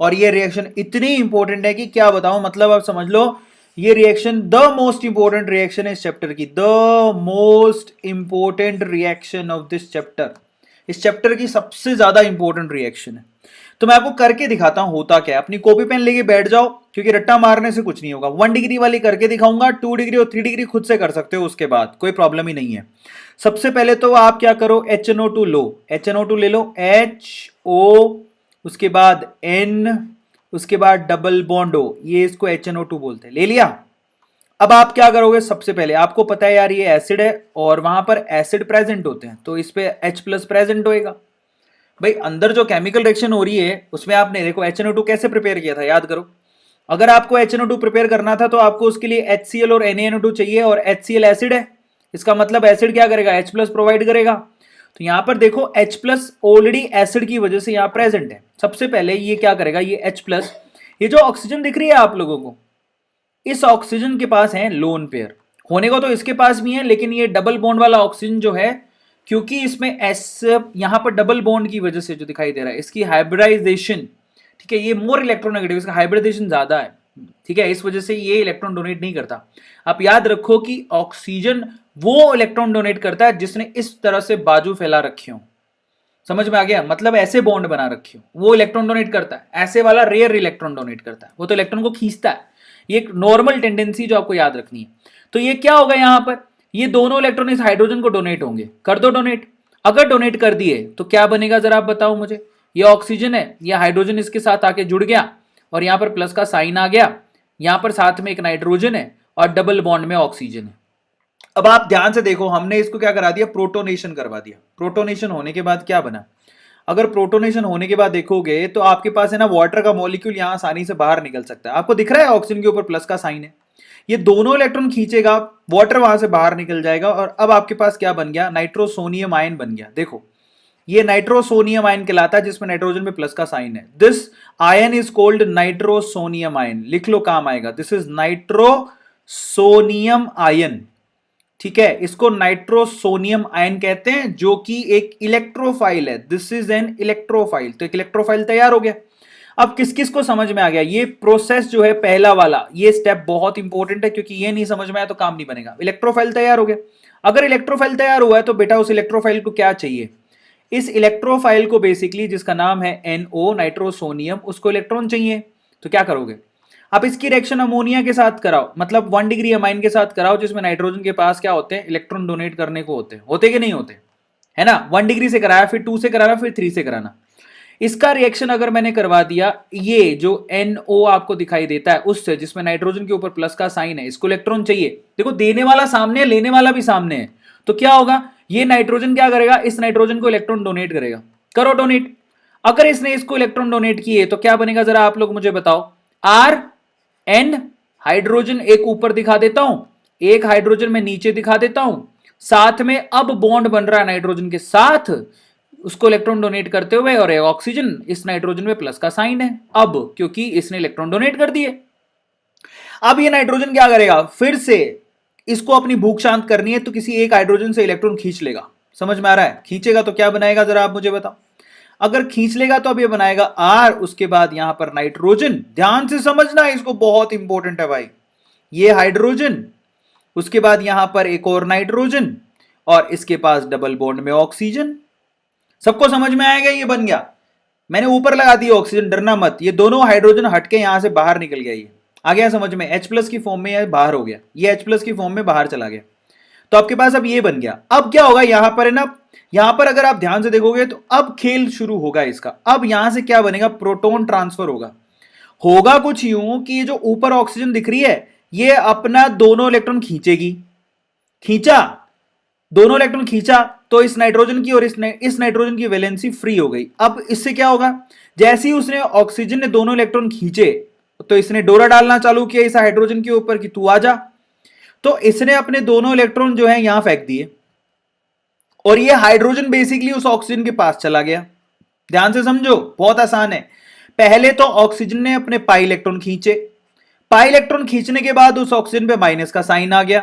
और ये रिएक्शन इतनी इंपॉर्टेंट है कि क्या बताऊं, मतलब आप समझ लो ये reaction the most important reaction है इस चैप्टर की। The most important reaction of this chapter, इस चैप्टर की सबसे ज्यादा इंपॉर्टेंट रिएक्शन है। तो मैं आपको करके दिखाता हूं होता क्या है। अपनी कॉपी पेन लेके बैठ जाओ, क्योंकि रट्टा मारने से कुछ नहीं होगा। 1 डिग्री वाली करके दिखाऊंगा, 2 डिग्री और 3 डिग्री खुद से कर सकते हो, उसके बाद कोई प्रॉब्लम ही नहीं है। सबसे पहले तो आप क्या करो, HNO2 लो, HNO2 ले लो, HO, उसके बाद N, उसके बाद डबल बॉन्ड O, ये इसको HNO2 बोलते हैं। ले लिया। अब आप क्या करोगे, सबसे पहले आपको पता है यार ये एसिड है और वहां पर एसिड प्रेजेंट होते हैं, तो इस पे H प्लस प्रेजेंट होएगा। भाई अंदर जो केमिकल रिएक्शन हो रही है उसमें आपने देखो HNO2 कैसे प्रिपेयर किया था, याद करो। अगर आपको HNO2 प्रिपेयर करना था तो आपको उसके लिए HCl और NaNO2 चाहिए, और HCl एसिड है, इसका मतलब एसिड क्या करेगा, H प्लस प्रोवाइड करेगा। तो यहां पर देखो H प्लस ऑलरेडी एसिड की वजह से यहां प्रेजेंट है। सबसे पहले ये क्या करेगा, ये H प्लस, ये जो ऑक्सीजन दिख रही है आप लोगों को, इस ऑक्सीजन के पास है लोन पेयर, होने को तो इसके पास भी है, लेकिन ये डबल बॉन्ड वाला ऑक्सीजन जो है, क्योंकि इसमें एस यहां पर डबल बॉन्ड की वजह से जो दिखाई दे रहा है, इसकी हाइब्रिडाइजेशन, ठीक है, ये मोर इलेक्ट्रोनेगेटिव, इसका हाइब्रिडाइजेशन ज्यादा है, ठीक है, इस वजह से ये इलेक्ट्रॉन डोनेट नहीं करता। आप याद रखो कि ऑक्सीजन वो इलेक्ट्रॉन डोनेट करता है जिसने इस तरह से बाजू फैला रखे हो, समझ में आ गया, मतलब ऐसे बॉन्ड बना रखे हो, वो इलेक्ट्रॉन डोनेट करता है। ऐसे वाला रेयर इलेक्ट्रॉन डोनेट करता है, वो तो इलेक्ट्रॉन को खींचता है। ये एक नॉर्मल टेंडेंसी जो आपको याद रखनी है। तो ये क्या होगा, यहां पर ये दोनों इलेक्ट्रॉन इस हाइड्रोजन को डोनेट होंगे, कर दो डोनेट। अगर डोनेट कर दिए तो क्या बनेगा जरा आप बताओ मुझे। ये ऑक्सीजन है, ये हाइड्रोजन इसके साथ आके जुड़ गया और यहां पर प्लस का साइन आ गया, यहां पर साथ में एक नाइट्रोजन है और डबल बॉन्ड में ऑक्सीजन है। अब आप ध्यान से देखो, हमने इसको क्या करा दिया, प्रोटोनेशन करवा दिया। प्रोटोनेशन होने के बाद क्या बना, अगर प्रोटोनेशन होने के बाद देखोगे तो आपके पास है ना वाटर का मॉलिक्यूल यहां आसानी से बाहर निकल सकता है। आपको दिख रहा है ऑक्सीजन के ऊपर प्लस का साइन है, ये दोनों इलेक्ट्रॉन खींचेगा, वाटर वहां से बाहर निकल जाएगा, और अब आपके पास क्या बन गया, नाइट्रोसोनियम आयन बन गया। देखो ये नाइट्रोसोनियम आयन कहलाता है, जिसमें नाइट्रोजन में प्लस का साइन है। This ion is called nitrosonium ion, लिख लो काम आएगा, दिस इज नाइट्रोसोनियम आयन, ठीक है, इसको नाइट्रोसोनियम आयन कहते हैं, जो कि एक इलेक्ट्रोफाइल है। दिस इज एन इलेक्ट्रोफाइल, तो एक इलेक्ट्रोफाइल तैयार हो गया। अब किस किस को समझ में आ गया, ये प्रोसेस जो है पहला वाला, ये स्टेप बहुत इंपॉर्टेंट है, क्योंकि ये नहीं समझ में आया तो काम नहीं बनेगा। इलेक्ट्रोफाइल तैयार हो गया। अगर इलेक्ट्रोफाइल तैयार हुआ है तो बेटा उस इलेक्ट्रोफाइल को क्या चाहिए, इस इलेक्ट्रोफाइल को बेसिकली, जिसका नाम है NO नाइट्रोसोनियम, उसको इलेक्ट्रॉन चाहिए। तो क्या करोगे, आप इसकी रिएक्शन अमोनिया के साथ कराओ, मतलब 1 डिग्री अमाइन के साथ कराओ, जिसमें नाइट्रोजन के पास क्या होते हैं, इलेक्ट्रॉन डोनेट करने को होते कि नहीं होते, है ना। 1 डिग्री से कराया, फिर 2 से कराना, फिर 3 से कराना। इसका रिएक्शन अगर मैंने करवा दिया, ये जो NO आपको दिखाई देता है उससे, जिसमें नाइट्रोजन के ऊपर प्लस का साइन है, इसको इलेक्ट्रॉन चाहिए। देखो देने वाला सामने है, लेने वाला भी सामने है, तो क्या होगा, ये नाइट्रोजन क्या करेगा, इस नाइट्रोजन को इलेक्ट्रॉन डोनेट करेगा। करो डोनेट। अगर इसने इसको इलेक्ट्रॉन डोनेट किए तो क्या बनेगा जरा आप लोग मुझे बताओ। RN हाइड्रोजन एक ऊपर दिखा देता हूं, एक हाइड्रोजन में नीचे दिखा देता हूं, साथ में अब बॉन्ड बन रहा है नाइट्रोजन के साथ, उसको इलेक्ट्रॉन डोनेट करते हुए, और ऑक्सीजन, इस नाइट्रोजन में प्लस का साइन है, अब क्योंकि इसने इलेक्ट्रॉन डोनेट कर दिए। अब ये नाइट्रोजन क्या करेगा, फिर से इसको अपनी भूख शांत करनी है, तो किसी एक हाइड्रोजन से इलेक्ट्रॉन खींच लेगा। समझ में आ रहा है, खींचेगा तो क्या बनाएगा जरा आप मुझे बताओ। अगर खींच लेगा तो अब ये बनाएगा R, उसके बाद यहां पर नाइट्रोजन, ध्यान से समझना इसको, बहुत इंपॉर्टेंट है भाई, ये हाइड्रोजन, उसके बाद यहां पर एक और नाइट्रोजन, और इसके पास डबल बॉन्ड में ऑक्सीजन। सबको समझ में आएगा, ये बन गया। मैंने ऊपर लगा दिया ऑक्सीजन, डरना मत, ये दोनों हाइड्रोजन हटके यहां से बाहर निकल गया, ये आ गया समझ में, H प्लस की फॉर्म में ये बाहर हो गया, ये H प्लस की फॉर्म में बाहर चला गया। तो आपके पास अब ये बन गया। अब क्या होगा यहां पर, है ना, यहां पर अगर आप ध्यान से देखोगे तो अब खेल शुरू होगा इसका। अब यहां से क्या बनेगा, प्रोटॉन ट्रांसफर होगा कुछ यूं कि ये जो ऊपर ऑक्सीजन दिख रही है, ये अपना दोनों इलेक्ट्रॉन खींचेगी, खींचा, दोनों इलेक्ट्रॉन खींचा, तो इस नाइट्रोजन की और इस नाइट्रोजन की वैलेंसी फ्री हो गई। अब इससे क्या होगा, जैसे ही उसने ऑक्सीजन ने दोनों इलेक्ट्रॉन खींचे, तो इसने डोरा डालना चालू किया इस हाइड्रोजन के ऊपर कि तू आ जा, तो इसने अपने दोनों इलेक्ट्रॉन जो है यहां फेंक दिए, और ये हाइड्रोजन बेसिकली उस ऑक्सीजन के पास चला गया। ध्यान से समझो, बहुत आसान है। पहले तो ऑक्सीजन ने अपने पाई इलेक्ट्रॉन खींचे, पाई इलेक्ट्रॉन खींचने के बाद उस ऑक्सीजन पे माइनस का साइन आ गया।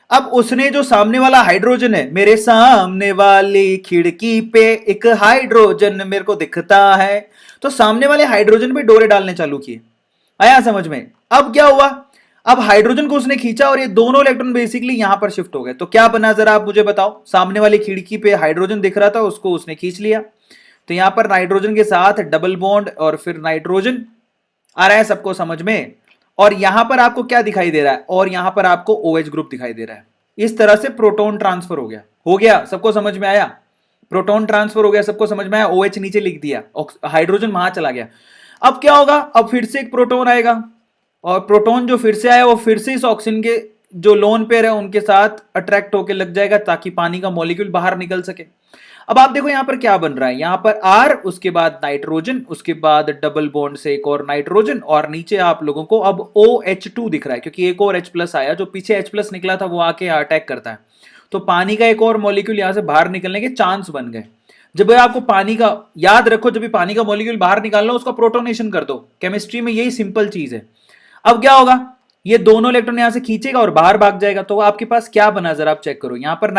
अब उसने जो सामने वाला हाइड्रोजन है, मेरे सामने वाली खिड़की पे एक हाइड्रोजन मेरे को दिखता है, तो सामने वाले हाइड्रोजन पे डोरे डालने चालू किए। आया समझ में। अब क्या हुआ, अब हाइड्रोजन को उसने खींचा और ये दोनों इलेक्ट्रॉन बेसिकली यहां पर शिफ्ट हो गए। तो क्या बना जरा आप मुझे बताओ, सामने वाली खिड़की पे हाइड्रोजन दिख रहा था, उसको उसने खींच लिया, तो यहां पर नाइट्रोजन के साथ डबल बॉन्ड और फिर नाइट्रोजन आ रहा है सबको समझ में। और यहां पर आपको क्या दिखाई दे रहा है, और यहां पर आपको OH ग्रुप दिखाई दे रहा है। इस तरह से प्रोटॉन ट्रांसफर हो गया सबको समझ में आया। प्रोटॉन ट्रांसफर हो गया सबको समझ में आया। OH नीचे लिख दिया, हाइड्रोजन वहां चला गया। अब क्या होगा, अब फिर से एक प्रोटॉन आएगा, और प्रोटॉन जो फिर से आया वो फिर से इस ऑक्सीजन के जो लोन पेयर है उनके साथ अट्रैक्ट होकर लग जाएगा ताकि पानी का मॉलिक्यूल बाहर निकल सके। अब आप देखो यहां पर क्या बन रहा है, यहां पर R, उसके बाद नाइट्रोजन, उसके बाद डबल बॉन्ड से एक और नाइट्रोजन, और नीचे आप लोगों को अब OH2 दिख रहा है क्योंकि एक और H+ आया, जो पीछे H+ निकला था वो आके अटैक करता है। तो पानी का एक और मॉलिक्यूल यहां से बाहर निकलने के चांस बन गए। जब आपको पानी का याद रखो, जब भी पानी का मॉलिक्यूल बाहर निकालना उसका प्रोटोनेशन कर दो। केमिस्ट्री में यही सिंपल चीज है। अब क्या होगा, ये दोनों इलेक्ट्रॉन यहां से खींचेगा और बाहर भाग जाएगा। तो आपके पास क्या बना जरा आप चेक करो, यहां पर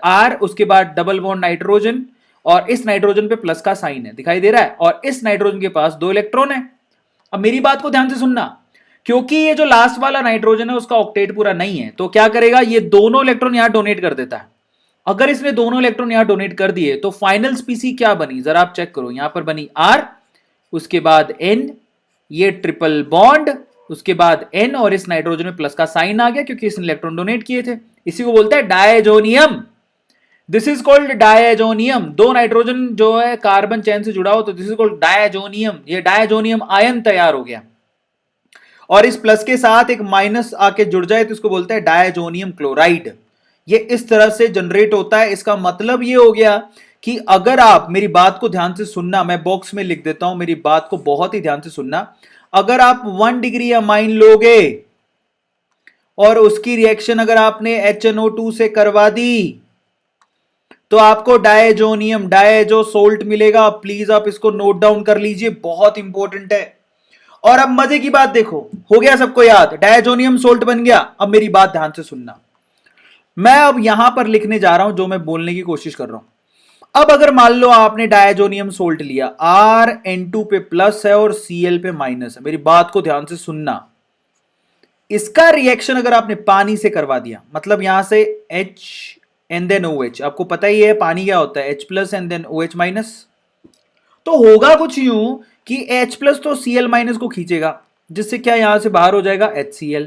R, उसके बाद डबल बॉन्ड नाइट्रोजन, और इस नाइट्रोजन पे प्लस का साइन है दिखाई दे रहा है, और इस नाइट्रोजन के पास 2 इलेक्ट्रॉन है। अब मेरी बात को ध्यान से सुनना, क्योंकि ये जो लास्ट वाला नाइट्रोजन है उसका ऑक्टेट पूरा नहीं है, तो क्या करेगा, ये दोनों इलेक्ट्रॉन यहां डोनेट कर देता है। अगर इसने दोनों इलेक्ट्रॉन यहां डोनेट कर दिए तो फाइनल स्पीसी क्या बनी जरा आप चेक करो, यहां पर बनी R, उसके बाद N, ये ट्रिपल बॉन्ड, उसके बाद N, और इस नाइट्रोजन में प्लस का साइन आ गया क्योंकि इसने इलेक्ट्रॉन डोनेट किए थे। इसी को बोलते हैं diazonium. This is called diazonium. 2 nitrogen जो है कार्बन चेन से जुड़ा हो तो दिस इज कॉल्ड डायजोनियम। ये डायजोनियम आयन तैयार हो गया, और इस प्लस के साथ एक माइनस आके जुड़ जाए तो इसको बोलते हैं डायजोनियम क्लोराइड। ये इस तरह से जनरेट होता है। इसका मतलब ये हो गया कि अगर आप मेरी बात को ध्यान से सुनना, मैं बॉक्स में लिख देता हूं, मेरी बात को बहुत ही ध्यान से सुनना। अगर आप 1 डिग्री अमाइन लोगे और उसकी रिएक्शन अगर आपने HNO2 से करवा दी तो आपको डायजोनियम, डायजो सोल्ट मिलेगा। प्लीज आप इसको नोट डाउन कर लीजिए, बहुत इंपॉर्टेंट है। और अब मजे की बात देखो, हो गया सबको याद, डायजोनियम सोल्ट बन गया। अब मेरी बात ध्यान से सुनना, मैं अब यहां पर लिखने जा रहा हूं जो मैं बोलने की कोशिश कर रहा हूं। अब अगर मान लो आपने डायजोनियम सोल्ट लिया, RN2 पे प्लस है और Cl पे माइनस है, मेरी बात को ध्यान से सुनना। इसका रिएक्शन अगर आपने पानी से करवा दिया, मतलब यहां से H एंड देन OH, आपको पता ही है पानी क्या होता है, H+ and then OH minus, तो होगा कुछ यूं कि H+ तो Cl माइनस को खींचेगा, जिससे क्या यहां से बाहर हो जाएगा HCl।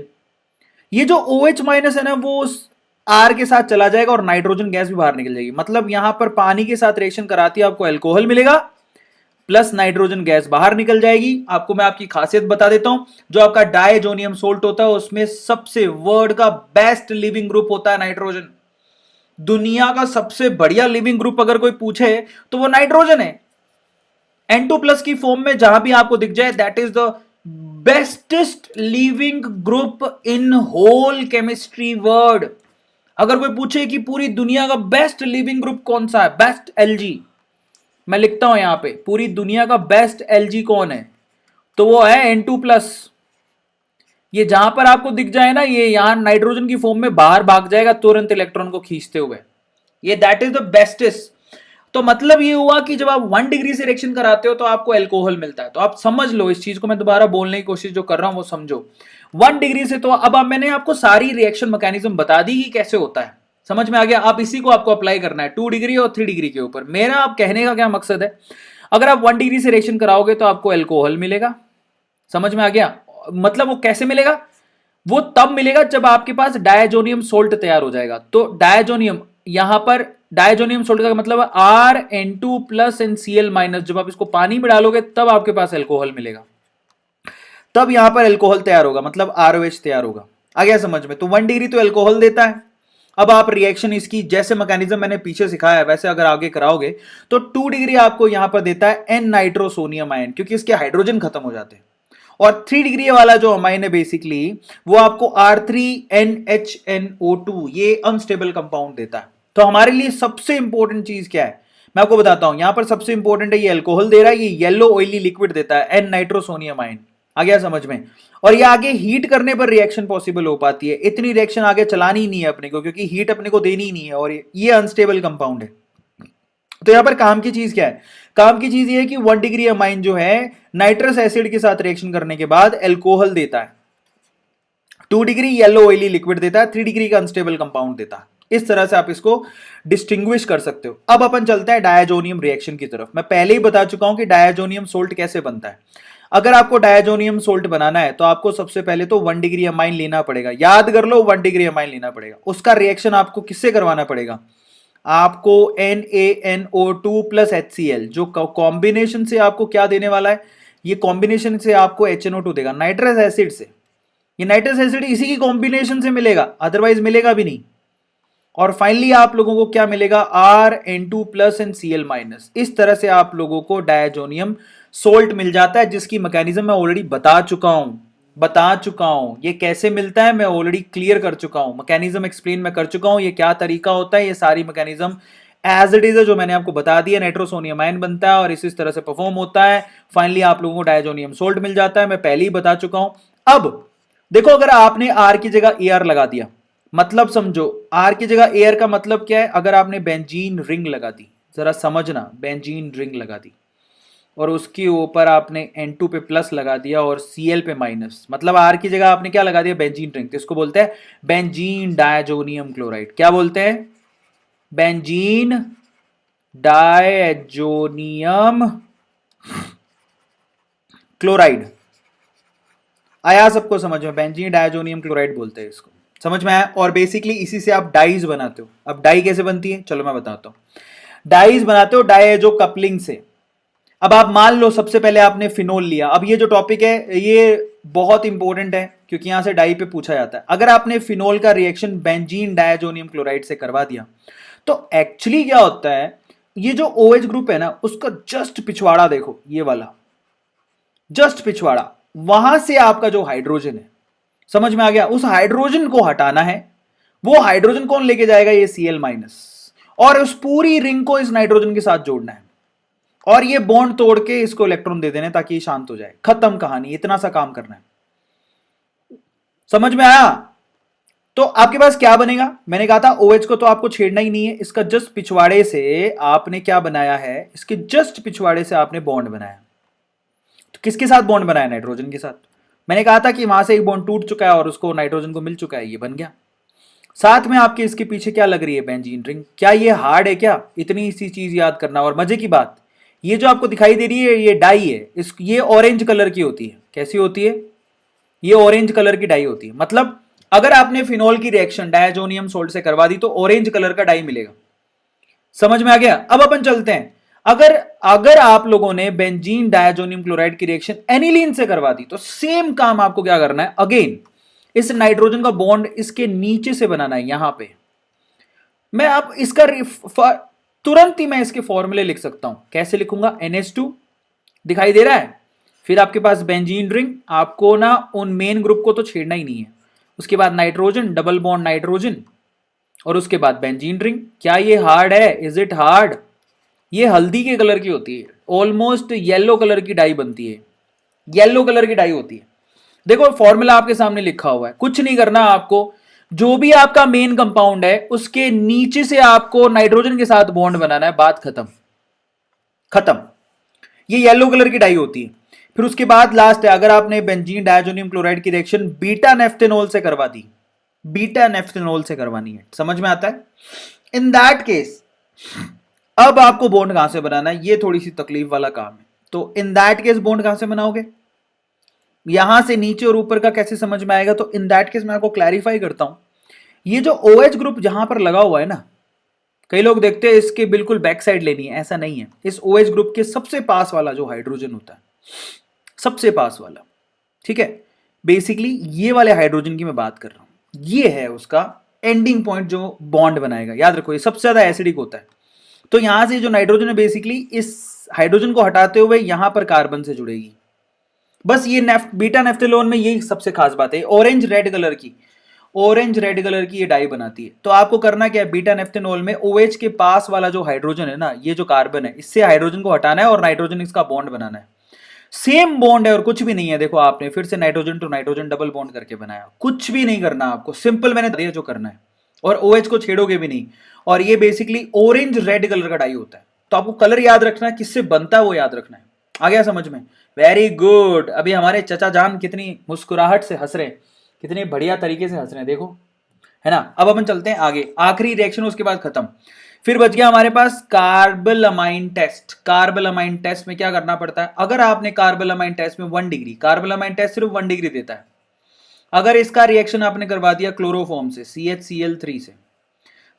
ये जो OH माइनस है ना वो R के साथ चला जाएगा और नाइट्रोजन गैस भी बाहर निकल जाएगी। मतलब यहां पर पानी के साथ रिएक्शन कराती है आपको अल्कोहल मिलेगा, प्लस नाइट्रोजन गैस बाहर निकल जाएगी। आपको मैं आपकी खासियत बता देता हूं, जो आपका डायजोनियम सोल्ट होता है उसमें सबसे वर्ल्ड का बेस्ट लिविंग ग्रुप होता है नाइट्रोजन। दुनिया का सबसे बढ़िया लिविंग ग्रुप अगर कोई पूछे तो वो नाइट्रोजन है। N2+ की फॉर्म में जहां भी आपको दिख जाए, that is the bestest leaving group in whole chemistry world. अगर कोई पूछे कि पूरी दुनिया का बेस्ट लिविंग ग्रुप कौन सा है, बेस्ट Lg, मैं लिखता हूं यहां पे पूरी दुनिया का बेस्ट Lg कौन है, तो वो है N2+। ये जहां पर आपको दिख जाए ना, ये यहां नाइट्रोजन की फॉर्म में बाहर भाग जाएगा तुरंत इलेक्ट्रॉन को खींचते हुए। ये दैट इज द बेस्टेस्ट। तो मतलब ये हुआ कि जब आप 1 डिग्री से रिएक्शन कराते हो तो आपको अल्कोहल मिलता है। तो आप समझ लो इस चीज को, मैं दोबारा बोलने की कोशिश जो कर रहा हूं वो समझो। 1 डिग्री से तो अब मैंने आपको सारी रिएक्शन मैकेनिज्म बता दी कि कैसे होता है, समझ में आ गया। आप इसी को आपको अप्लाई करना है 2 डिग्री और 3 डिग्री के ऊपर। मेरा आप कहने का क्या मकसद है, अगर आप 1 डिग्री से रिएक्शन कराओगे तो आपको अल्कोहल मिलेगा, समझ में आ गया। मतलब वो कैसे मिलेगा, वो तब मिलेगा जब आपके पास डायजोनियम सोल्ट तैयार हो जाएगा। तो डायजोनियम, यहां पर डायजोनियम सोल्ट का मतलब है RN2+ एंड Cl-, जब आप इसको पानी में डालोगे तब आपके पास अल्कोहल मिलेगा, तब यहां पर अल्कोहल तैयार होगा, मतलब ROH तैयार होगा। आ गया समझ में। तो 1 डिग्री तो अल्कोहल देता है। अब आप रिएक्शन इसकी जैसे मैकेनिज्म मैंने पीछे सिखाया है वैसे अगर आगे कराओगे तो 2 डिग्री आपको यहां पर देता है N नाइट्रोसोनियम आयन, क्योंकि इसके हाइड्रोजन खत्म हो जाते हैं। और 3 डिग्री वाला जो अमाइन है बेसिकली वो आपको R3NHNO2, ये अनस्टेबल कंपाउंड देता है। तो हमारे लिए सबसे इंपॉर्टेंट चीज क्या है मैं आपको बताता हूं। यहां पर सबसे इंपॉर्टेंट है ये अल्कोहल दे रहा है, ये येलो ऑयली लिक्विड देता है N नाइट्रोसोनियम आयन। आ गया समझ में। और ये आगे हीट करने पर रिएक्शन पॉसिबल हो पाती है। इतनी रिएक्शन आगे चलानी ही नहीं है अपने को, क्योंकि हीट अपने को देनी ही नहीं है, और ये अनस्टेबल कंपाउंड है। तो यहां पर काम की चीज क्या है, काम की चीज ये है कि 1 डिग्री अमाइन जो है नाइट्रस एसिड के साथ रिएक्शन करने के बाद अल्कोहल देता है, 2 डिग्री येलो ऑयली लिक्विड देता है, 3 डिग्री का अनस्टेबल कंपाउंड देता है। इस तरह से आप इसको डिस्टिंग्विश कर सकते हो। अब अपन चलते हैं डायजोनियम रिएक्शन की तरफ। मैं पहले ही बता चुका हूं कि डायजोनियम सोल्ट कैसे बनता है। अगर आपको डायजोनियम सोल्ट बनाना है तो आपको सबसे पहले तो 1 डिग्री अमाइन लेना पड़ेगा, याद कर लो 1 डिग्री अमाइन लेना पड़ेगा। उसका रिएक्शन आपको किससे करवाना पड़ेगा, आपको NaNO2 प्लस HCl, जो कॉम्बिनेशन से आपको क्या देने वाला है, ये कॉम्बिनेशन से आपको HNO2 देगा नाइट्रस एसिड से। ये नाइट्रस एसिड इसी की कॉम्बिनेशन से मिलेगा, अदरवाइज मिलेगा भी नहीं। और फाइनली आप लोगों को क्या मिलेगा, RN2 plus and Cl minus. इस तरह से आप लोगों को डायजोनियम सोल्ट मिल जाता है, जिसकी मैकेनिज्म मैं ऑलरेडी बता चुका हूं। ये कैसे मिलता है मैं ऑलरेडी क्लियर कर चुका हूं, मैकेनिज्म एक्सप्लेन मैं कर चुका हूं, ये क्या तरीका होता है, ये सारी मैकेनिज्म एज इट इज है जो मैंने आपको बता दिया। नाइट्रोसोनियम आयन बनता है और इसी तरह से परफॉर्म होता है। फाइनली आप लोगों को डायजोनियम सोल्ट मिल जाता है, मैं पहले ही बता चुका हूं। अब देखो, अगर आपने आर की जगह AR लगा दिया, मतलब समझो आर की जगह AR का मतलब क्या है, अगर आपने बेंजीन रिंग लगा दी, जरा समझना, बेंजीन रिंग लगा दी और उसके ऊपर आपने N2 पे प्लस लगा दिया और Cl पे माइनस, मतलब आर की जगह आपने क्या लगा दिया, बेंजीन रिंग, तो इसको बोलते हैं बेंजीन डायजोनियम क्लोराइड। क्या बोलते हैं, बेंजीन डायजोनियम क्लोराइड। आया सबको समझ में, बेंजीन डायजोनियम क्लोराइड बोलते हैं इसको, समझ में आया। और बेसिकली इसी से आप डाइज बनाते हो। अब डाई कैसे बनती है, चलो मैं बताता हूं। डाइज बनाते हो डायजो कपलिंग से। अब आप मान लो सबसे पहले आपने फिनोल लिया। अब ये जो टॉपिक है ये बहुत इंपॉर्टेंट है, क्योंकि यहां से डाई पे पूछा जाता है। अगर आपने फिनोल का रिएक्शन बेंजीन डायजोनियम क्लोराइड से करवा दिया, तो एक्चुअली क्या होता है, ये जो OH ग्रुप है ना, उसका जस्ट पिछवाड़ा देखो, ये वाला जस्ट पिछवाड़ा, वहां से आपका जो हाइड्रोजन है, समझ में आ गया, उस हाइड्रोजन को हटाना है। वो हाइड्रोजन कौन लेके जाएगा, ये Cl माइनस, और उस पूरी रिंग को इस नाइट्रोजन के साथ जोड़ना है और ये बॉन्ड तोड़ के इसको इलेक्ट्रॉन दे देने ताकि ये शांत हो जाए। खत्म कहानी, इतना सा काम करना है। समझ में आया। तो आपके पास क्या बनेगा, मैंने कहा था OH को तो आपको छेड़ना ही नहीं है, इसका जस्ट पिछवाड़े से आपने क्या बनाया है, इसके जस्ट पिछवाड़े से आपने बॉन्ड बनाया। तो किसके साथ बॉन्ड बनाया, नाइट्रोजन के साथ। मैंने कहा था कि वहां से एक बॉन्ड टूट चुका है और उसको नाइट्रोजन को मिल चुका है, ये बन गया। साथ में आपके इसके पीछे क्या लग रही है, बेंजीन रिंग। क्या ये हार्ड है क्या, इतनी सी चीज याद करना। और मजे की बात, ये जो आपको दिखाई दे रही है ये डाई है, ये ऑरेंज कलर की होती है। कैसी होती है, ये ऑरेंज कलर की डाई होती है। मतलब अगर आपने फिनोल की रिएक्शन डायजोनियम सोल्ट से करवा दी तो ऑरेंज कलर का डाई मिलेगा। समझ में आ गया। अब अपन चलते हैं, अगर अगर आप लोगों ने बेंजीन डायजोनियम क्लोराइड की रिएक्शन एनिलीन से करवा दी, तो सेम काम आपको क्या करना है, अगेन इस नाइट्रोजन का बॉन्ड इसके नीचे से बनाना है। यहां पे मैं अब इसका तुरंत ही मैं इसके फॉर्मूले लिख सकता हूं। कैसे लिखूंगा, NH2 दिखाई दे रहा है, फिर आपके पास बेंजीन रिंग, आपको ना उन मेन ग्रुप को तो छेड़ना ही नहीं है। उसके बाद नाइट्रोजन, डबल बॉन्ड नाइट्रोजन, और उसके बाद बेंजीन रिंग। क्या ये हार्ड है, इज इट हार्ड। ये हल्दी के कलर की होती है, ऑलमोस्ट येलो कलर की डाई बनती है, येलो कलर की डाई होती है। देखो फॉर्मूला आपके सामने लिखा हुआ है, कुछ नहीं करना आपको। जो भी आपका मेन कंपाउंड है उसके नीचे से आपको नाइट्रोजन के साथ बॉन्ड बनाना है, बात खत्म। खत्म। ये येलो कलर की डाई होती है। फिर उसके बाद लास्ट है, अगर आपने बेंजीन डायजोनियम क्लोराइड की रिएक्शन बीटा नेफ्थेनॉल से करवा दी, बीटा नेफ्थेनॉल से करवानी है, समझ में आता है। इन दैट केस अब आपको बॉन्ड कहां से बनाना है, ये थोड़ी सी तकलीफ वाला काम है। तो इन दैट केस बॉन्ड कहां से बनाओगे, यहां से नीचे और ऊपर का कैसे समझ में आएगा। तो इन दैट केस मैं आपको क्लैरिफाई करता हूं। ये जो OH ग्रुप जहां पर लगा हुआ है ना, कई लोग देखते हैं इसके बिल्कुल बैक साइड लेनी है, ऐसा नहीं है। इस OH ग्रुप के सबसे पास वाला जो हाइड्रोजन होता है, सबसे पास वाला, ठीक है, बेसिकली ये वाले हाइड्रोजन की मैं बात कर रहा हूं, ये है उसका एंडिंग पॉइंट जो बॉन्ड बनाएगा। याद रखो ये सबसे ज्यादा एसिडिक होता है। तो यहां से जो नाइट्रोजन है बेसिकली इस हाइड्रोजन को हटाते हुए यहां पर कार्बन से जुड़ेगी। बस ये बीटा नेफ्थेनॉल में यही सबसे खास बात है, ऑरेंज रेड कलर की, ऑरेंज रेड कलर की ये डाई बनाती है। तो आपको करना क्या है, बीटा नेफ्थेनॉल में OH के पास वाला जो हाइड्रोजन है ना, ये जो कार्बन है, इससे हाइड्रोजन को हटाना है और नाइट्रोजन इसका बॉन्ड बनाना है। सेम बॉन्ड है और कुछ भी नहीं है। देखो आपने फिर से nitrogen to nitrogen double bond करके बनाया, कुछ भी नहीं करना आपको, सिंपल मैंने दिया जो करना है, और OH को छेड़ोगे भी नहीं। और ये बेसिकली ऑरेंज रेड कलर का डाई होता है। तो आपको कलर याद रखना है, किससे बनता है वो याद रखना है। आ गया समझ में, वेरी गुड। अभी हमारे चचा जान कितनी मुस्कुराहट से हंस रहे हैं, कितने बढ़िया तरीके से हंस रहे हैं, देखो है ना। अब अपन चलते हैं आगे, आखिरी रिएक्शन उसके बाद खत्म। फिर बच गया हमारे पास कार्बोलामाइन टेस्ट। कार्बोलामाइन टेस्ट में क्या करना पड़ता है, अगर आपने कार्बोलामाइन टेस्ट में 1 डिग्री, कार्बोलामाइन टेस्ट सिर्फ 1 डिग्री देता है, अगर इसका रिएक्शन आपने करवा दिया क्लोरोफॉर्म से CHCl3 से,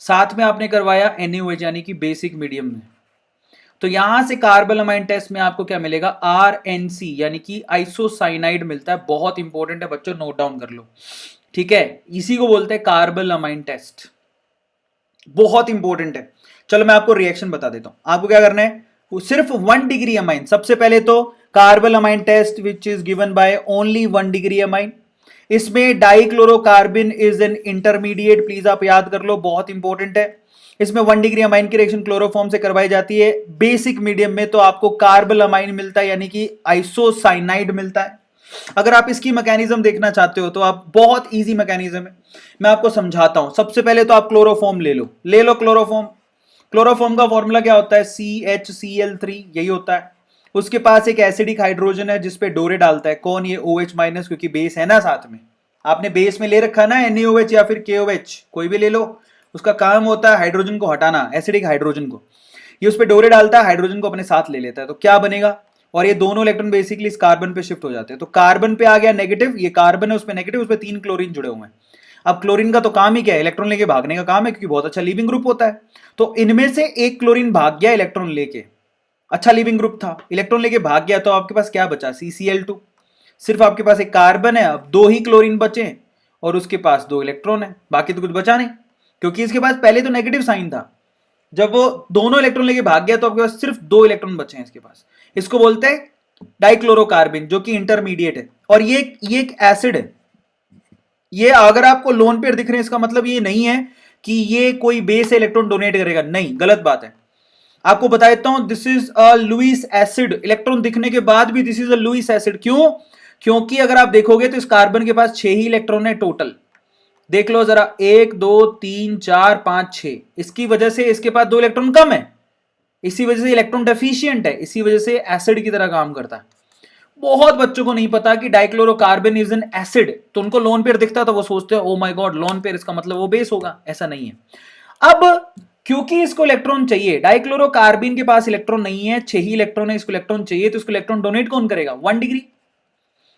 साथ में आपने करवाया NaOH यानी कि बेसिक मीडियम में, तो यहां से कार्बोलामाइन टेस्ट में आपको क्या मिलेगा, RNC यानी कि आइसोसाइनाइड मिलता है। बहुत इंपॉर्टेंट है बच्चों, नोट डाउन कर लो, ठीक है। इसी को बोलते हैं कार्बोलामाइन टेस्ट, बहुत इंपॉर्टेंट है। चलो मैं आपको रिएक्शन बता देता हूं, आपको क्या करना है, सिर्फ 1 डिग्री अमाइन। सबसे पहले तो carbylamine test which is given by only 1 degree amine. इसमें dichlorocarbene is an intermediate, please आप याद कर लो, बहुत इंपॉर्टेंट है। इसमें 1 डिग्री अमाइन की रिएक्शन क्लोरोफॉर्म से करवाई जाती है। बेसिक मीडियम में तो आपको कार्बोलामाइन मिलता है यानी कि आइसोसाइनाइड मिलता है। अगर आप इसकी मैकेनिज्म देखना चाहते हो तो आप, बहुत इजी मैकेनिज्म है, मैं आपको समझाता हूं। सबसे पहले तो आप क्लोरोफॉर्म ले लो क्लोरोफॉर्म। क्लोरोफॉर्म का फॉर्मूला क्या होता है, CHCl3, यही होता है। उसके पास एक एसिडिक हाइड्रोजन है जिसपे डोरे डालता है, कौन, ये OH माइनस, क्योंकि बेस है ना साथ में, आपने बेस में ले रखा ना NaOH या फिर KOH, कोई भी ले लो, उसका काम होता है हाइड्रोजन को हटाना, एसिडिक हाइड्रोजन को। ये उस पर डोरे डालता है, हाइड्रोजन को अपने साथ ले लेता है, तो क्या बनेगा, और ये दोनों इलेक्ट्रॉन बेसिकली इस कार्बन पे शिफ्ट हो जाते हैं। तो कार्बन पे आ गया नेगेटिव, ये कार्बन है उस पे नेगेटिव, उस पे 3 क्लोरीन जुड़े हुए हैं। अब क्लोरीन का तो काम ही क्या है, इलेक्ट्रॉन लेके भागने का काम है, क्योंकि बहुत अच्छा लीविंग ग्रुप होता है। तो इनमें से एक क्लोरीन भाग गया इलेक्ट्रॉन लेके, अच्छा लीविंग ग्रुप था, इलेक्ट्रॉन लेके भाग गया, तो आपके पास क्या बचा, CCl2। सिर्फ आपके पास एक कार्बन है, अब 2 ही क्लोरीन बचे और उसके पास 2 इलेक्ट्रॉन है, बाकी तो कुछ बचा नहीं, क्योंकि इसके पास पहले तो नेगेटिव साइन था। जब वो दोनों इलेक्ट्रॉन लेके भाग गया तो आपके पास सिर्फ 2 इलेक्ट्रॉन बचे हैं इसके पास। इसको बोलते हैं डाइक्लोरोकार्बिन, जो कि इंटरमीडिएट है। और ये एक एसिड है। ये अगर आपको लोन पेयर दिख रहे हैं, इसका मतलब ये नहीं है कि ये कोई बेस इलेक्ट्रॉन डोनेट करेगा, नहीं, गलत बात है। आपको बता देता हूं, this is a Lewis acid. Electron दिखने के बाद भी this is a Lewis acid. क्यों, क्योंकि अगर आप देखोगे तो इस कार्बन के पास 6 ही इलेक्ट्रॉन है टोटल। देख लो जरा, 1 2 3 4 5 6, इसकी वजह से इसके पास 2 इलेक्ट्रॉन कम है, इसी वजह से इलेक्ट्रॉन डेफिशिएंट है, इसी वजह से एसिड की तरह काम करता है। बहुत बच्चों को नहीं पता कि डाइक्लोरोकार्बन इज एन एसिड, तो उनको लोन पेयर दिखता है तो वो सोचते हैं oh my God lone pair, इसका मतलब वो बेस होगा, ऐसा नहीं है। अब क्योंकि इसको इलेक्ट्रॉन चाहिए, डाइक्लोरोकार्बिन के पास इलेक्ट्रॉन नहीं है, 6 ही इलेक्ट्रॉन है, इसको इलेक्ट्रॉन चाहिए, तो इसको इलेक्ट्रॉन डोनेट कौन करेगा, 1 डिग्री।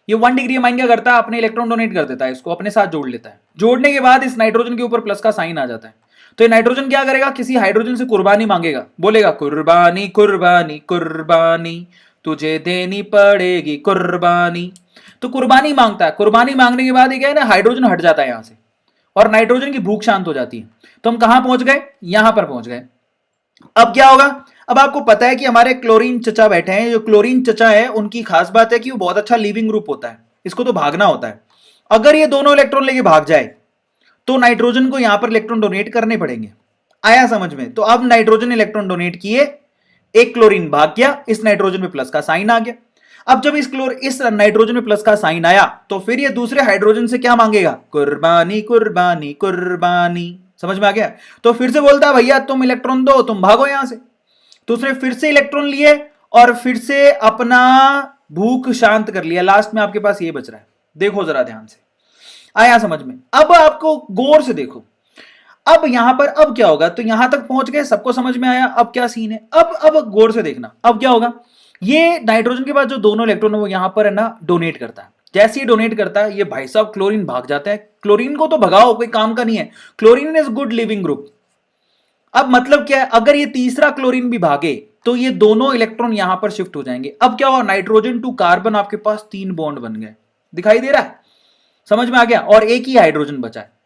ये 1 डिग्री अमाइन क्या करता है, अपने इलेक्ट्रॉन डोनेट कर देता है, इसको अपने साथ जोड़ लेता है। जोड़ने के बाद इस नाइट्रोजन के ऊपर प्लस का साइन आ जाता है, तो ये नाइट्रोजन क्या करेगा, किसी हाइड्रोजन से कुर्बानी मांगेगा, बोलेगा कुर्बानी कुर्बानी कुर्बानी, तुझे देनी पड़ेगी कुर्बानी। तो कुर्बानी मांगता है, कुर्बानी मांगने के बाद क्या है ना, हाइड्रोजन हट जाता है यहां से और नाइट्रोजन की भूख शांत हो जाती है। तो हम कहां पहुंच गए, यहां पर पहुंच गए। अब क्या होगा, अब आपको पता है कि हमारे क्लोरीन चचा बैठे हैं, जो क्लोरीन चचा है उनकी खास बात है कि वो बहुत अच्छा लीविंग ग्रुप होता है, इसको तो भागना होता है। अगर ये दोनों इलेक्ट्रॉन लेके भाग जाए तो नाइट्रोजन को यहां पर इलेक्ट्रॉन डोनेट करने पड़ेंगे। आया समझ में, तो अब नाइट्रोजन इलेक्ट्रॉन डोनेट किए, एक क्लोरीन भाग गया, इस नाइट्रोजन में प्लस का साइन आ गया। अब जब इस नाइट्रोजन में प्लस का साइन आया तो फिर ये दूसरे हाइड्रोजन से क्या मांगेगा, कुर्बानी कुर्बानी कुर्बानी। समझ में आ गया, तो फिर से बोलता है भैया तुम इलेक्ट्रॉन दो, तुम भागो यहां से। तो उसने फिर से इलेक्ट्रॉन लिए और फिर से अपना भूख शांत कर लिया। लास्ट में आपके पास ये बच रहा है, देखो जरा ध्यान से, आया समझ में। अब आपको गौर से देखो, अब यहां पर अब क्या होगा, तो यहां तक पहुंच गए, सबको समझ में आया अब क्या सीन है। अब गौर से देखना, अब क्या होगा, ये नाइट्रोजन के पास जो दोनों इलेक्ट्रॉन है वो यहां पर है ना डोनेट करता है। जैसे ही डोनेट करता है, ये भाई साहब क्लोरीन भाग जाता है। क्लोरीन को तो भगाओ, कोई काम का नहीं है, chlorine is good leaving group. अब मतलब क्या है, अगर ये तीसरा क्लोरीन भी भागे तो ये दोनों इलेक्ट्रॉन यहां पर शिफ्ट हो जाएंगे। अब क्या हुआ, नाइट्रोजन टू कार्बन आपके पास 3 बॉन्ड बन गए, दिखाई दे रहा है, समझ में आ गया, और एक ही हाइड्रोजन बचा है।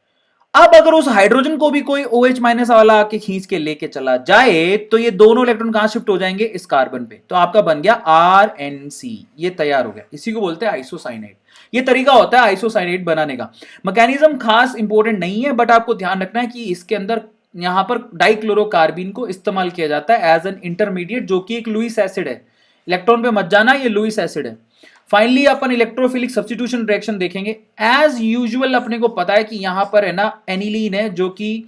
अब अगर उस हाइड्रोजन को भी कोई OH माइनस वाला आके खींच के लेके चला जाए तो ये दोनों इलेक्ट्रॉन कहां शिफ्ट हो जाएंगे, इस कार्बन पे, तो आपका बन गया RNC, ये तैयार हो गया। इसी को बोलते हैं आइसोसाइनाइड। ये तरीका होता है आइसोसाइनाइड बनाने का। मैकेनिज्म खास इंपॉर्टेंट नहीं है, बट आपको ध्यान रखना है कि इसके अंदर यहां पर डाइक्लोरोकार्बिन को इस्तेमाल किया जाता है एज एन इंटरमीडिएट, जो कि एक लुईस एसिड है। इलेक्ट्रॉन पे मत जाना, ये लुईस एसिड है। फाइनली अपन इलेक्ट्रोफिलिक सब्स्टिट्यूशन रिएक्शन देखेंगे। एज यूजुअल अपने को पता है कि यहां पर है ना एनिलीन है, जो कि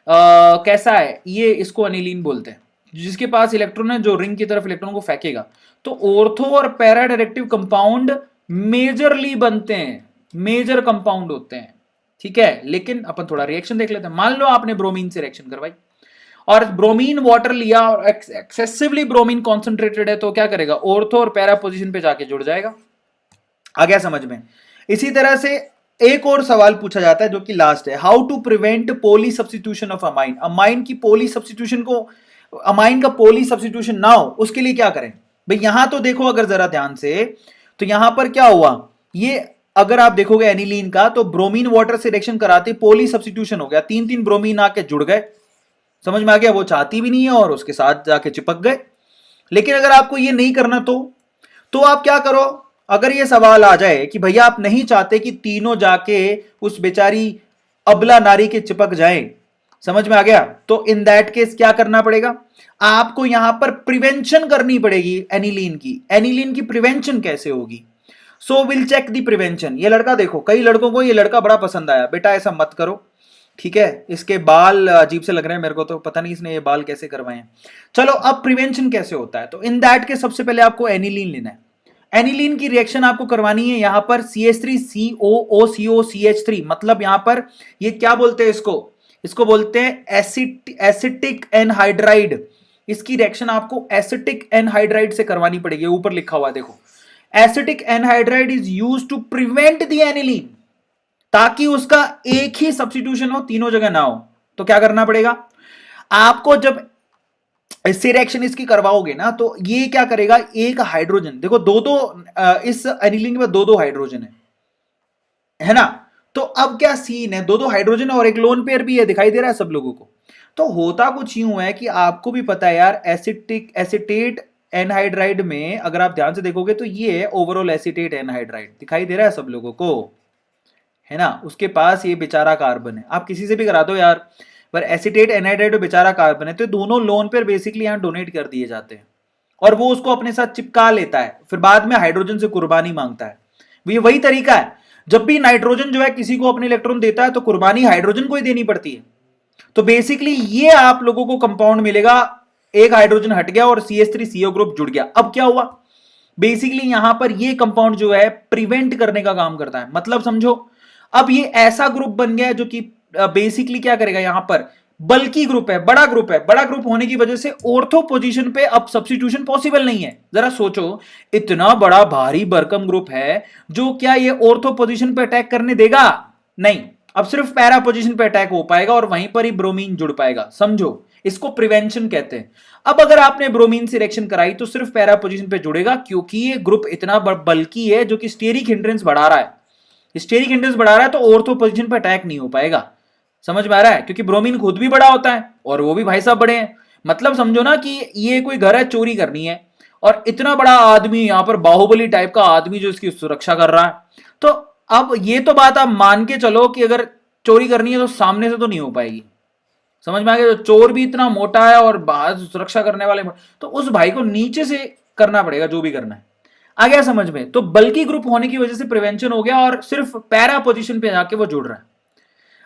कैसा है, ये इसको एनिलीन बोलते हैं, जिसके पास इलेक्ट्रॉन है जो रिंग की तरफ इलेक्ट्रॉन को फेंकेगा। तो ऑर्थो और पैरा डायरेक्टिव कंपाउंड मेजरली बनते हैं, मेजर कंपाउंड होते हैं। ठीक है, लेकिन अपन थोड़ा रिएक्शन देख लेते हैं। मान लो आपने ब्रोमीन से रिएक्शन करवाई और ब्रोमीन वाटर लिया और एक्सेसिवली ब्रोमीन कॉन्सेंट्रेटेड है, तो क्या करेगा, ऑर्थो और पैरा पोजीशन पे जाके जुड़ जाएगा। आ गया समझ में। इसी तरह से एक और सवाल पूछा जाता है जो कि लास्ट है, how to prevent polysubstitution of amine. Amine की पोली सब्स्टिट्यूशन को, अमाइन का पोली सब्स्टिट्यूशन ना हो, उसके लिए क्या करें भाई। यहां तो देखो अगर जरा ध्यान से, तो यहां पर क्या हुआ, ये अगर आप देखोगे एनिलीन का, तो ब्रोमीन वाटर से रिएक्शन कराते पोली सब्स्टिट्यूशन हो गया, तीन तीन ब्रोमीन आके जुड़ गए। समझ में आ गया, वो चाहती भी नहीं है और उसके साथ जाके चिपक गए। लेकिन अगर आपको ये नहीं करना तो आप क्या करो, अगर ये सवाल आ जाए कि भैया आप नहीं चाहते कि तीनों जाके उस बेचारी अबला नारी के चिपक जाएं, समझ में आ गया, तो इन दैट केस क्या करना पड़ेगा, आपको यहां पर प्रिवेंशन करनी पड़ेगी एनिलीन की। एनिलीन की प्रिवेंशन कैसे होगी, so will check the prevention. ये लड़का देखो, कई लड़कों को ये लड़का बड़ा पसंद आया, बेटा ऐसा मत करो, ठीक है, इसके बाल अजीब से लग रहे हैं मेरे को, तो पता नहीं इसने ये बाल कैसे करवाए हैं। चलो अब प्रिवेंशन कैसे होता है, तो इन दैट के सबसे पहले आपको एनिलीन लेना है। एनिलीन की रिएक्शन आपको करवानी है यहां पर CH3COOCH3, मतलब यहां पर ये क्या बोलते हैं इसको बोलते हैं एसिटिक एनहाइड्राइड। इसकी रिएक्शन आपको एसिटिक एनहाइड्राइड से करवानी पड़ेगी, ऊपर लिखा हुआ देखो, acetic anhydride is used to prevent the aniline, ताकि उसका एक ही सब्स्टिट्यूशन हो, तीनों जगह ना हो। तो क्या करना पड़ेगा आपको, जब इससे रिएक्शन इसकी करवाओगे ना, तो ये क्या करेगा, एक हाइड्रोजन देखो, दो दो इस एनिलीन के पास दो दो हाइड्रोजन है ना, तो अब क्या सीन है, दो दो हाइड्रोजन और एक लोन पेयर भी है, दिखाई दे रहा है सब लोगों को। तो होता कुछ यूं है कि आपको भी पता है यार, एसिटेट एनहाइड्राइड में अगर आप ध्यान से देखोगे तो ये है ओवरऑल एसिटेट एनहाइड्राइड, दिखाई दे रहा है सब लोगों को, है ना, उसके पास ये बेचारा कार्बन है। आप किसी से भी करा दो यार, पर एसिटेट एनहाइड्राइड और बेचारा कार्बन है, तो दोनों लोन पेयर बेसिकली यहां डोनेट कर दिए जाते हैं और वो उसको अपने साथ चिपका लेता है, फिर बाद में हाइड्रोजन से कुर्बानी मांगता है। ये वही तरीका है, जब भी नाइट्रोजन जो है किसी को अपने इलेक्ट्रॉन देता है तो कुर्बानी हाइड्रोजन को ही देनी पड़ती है। तो बेसिकली ये आप लोगों को कंपाउंड मिलेगा, एक हाइड्रोजन हट गया और CH3CO ग्रुप जुड़ गया। अब क्या हुआ, बेसिकली यहां पर ये कंपाउंड जो है प्रिवेंट करने का काम करता है, मतलब समझो, अब ये ऐसा ग्रुप बन गया है जो कि बेसिकली क्या करेगा, यहां पर बल्कि ग्रुप है, बड़ा ग्रुप है, बड़ा ग्रुप होने की वजह से ऑर्थो पोजीशन पे अब सब्स्टिट्यूशन पॉसिबल नहीं है। जरा सोचो, इतना बड़ा भारी भरकम ग्रुप है, जो क्या ये ऑर्थो पोजीशन पे अटैक करने देगा, नहीं, अब सिर्फ पैरा पोजीशन पे अटैक हो पाएगा और वहीं पर ही ब्रोमीन जुड़ पाएगा। समझो, इसको प्रिवेंशन कहते हैं। अब अगर आपने ब्रोमीन से रिएक्शन कराई तो सिर्फ पैरा पोजीशन पे जुड़ेगा, क्योंकि ये ग्रुप इतना बल्कि है जो कि स्टेरिक हिंड्रेंस बढ़ा रहा है, स्टेरिक हिंड्रेंस बढ़ा रहा है, तो ऑर्थो पोजीशन पे अटैक नहीं हो पाएगा। समझ में आ रहा है, क्योंकि ब्रोमीन खुद भी बड़ा होता है और वो भी भाई साहब बड़े हैं। मतलब समझो ना कि ये कोई घर है, चोरी करनी है, और इतना बड़ा आदमी यहां पर बाहुबली टाइप का आदमी जो इसकी सुरक्षा कर रहा है। तो अब ये तो बात आप मान के चलो कि अगर चोरी करनी है तो सामने से तो नहीं हो पाएगी। समझ में आ गया, तो चोर भी इतना मोटा है और बाहर सुरक्षा करने वाले, तो उस भाई को नीचे से करना पड़ेगा जो भी करना है। आ गया समझ में, तो बल्कि ग्रुप होने की वजह से प्रिवेंशन हो गया और सिर्फ पैरा पोजीशन पे जाके वो जुड़ रहा है।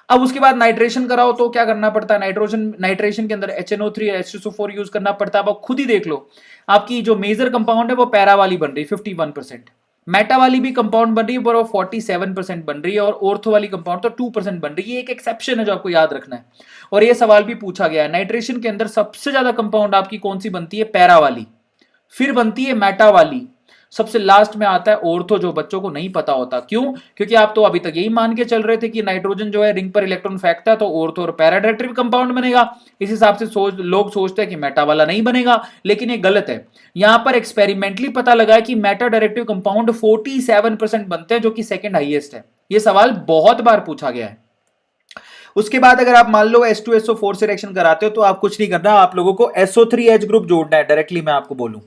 अब उसके बाद नाइट्रेशन कराओ तो क्या करना पड़ता है, नाइट्रेशन के अंदर HNO3 H2SO4 यूज करना पड़ता है। अब खुद ही देख लो, आपकी जो मेजर कंपाउंड है वो पैरा वाली बन रही है 51%, मेटा वाली भी कंपाउंड बन रही है पर वो 47% बन रही है, और ऑर्थो वाली कंपाउंड तो 2% बन रही है। एक एक्सेप्शन है जो आपको याद रखना है, और ये सवाल भी पूछा गया है। नाइट्रेशन के अंदर सबसे ज्यादा कंपाउंड आपकी कौन सी बनती है, पैरा वाली, फिर बनती है मेटा वाली, सबसे लास्ट में आता है ऑर्थो, जो बच्चों को नहीं पता होता। क्यों, क्योंकि आप तो अभी तक यही मान के चल रहे थे कि नाइट्रोजन जो है रिंग पर इलेक्ट्रॉन फेंकता है तो ऑर्थो और पैरा डायरेक्टिव कंपाउंड बनेगा, इस हिसाब से लोग सोचते हैं कि मेटा वाला नहीं बनेगा, लेकिन ये गलत है। यहां पर एक्सपेरिमेंटली पता लगा है कि मेटा डायरेक्टिव कंपाउंड 47% बनते हैं, जो कि सेकंड हाईएस्ट है। ये सवाल बहुत बार पूछा गया है। उसके बाद अगर आप मान लो H2SO4 से रिएक्शन कराते हो तो आप कुछ नहीं करना, आप लोगों को SO3H ग्रुप जोड़ना है डायरेक्टली। मैं आपको बोलूं,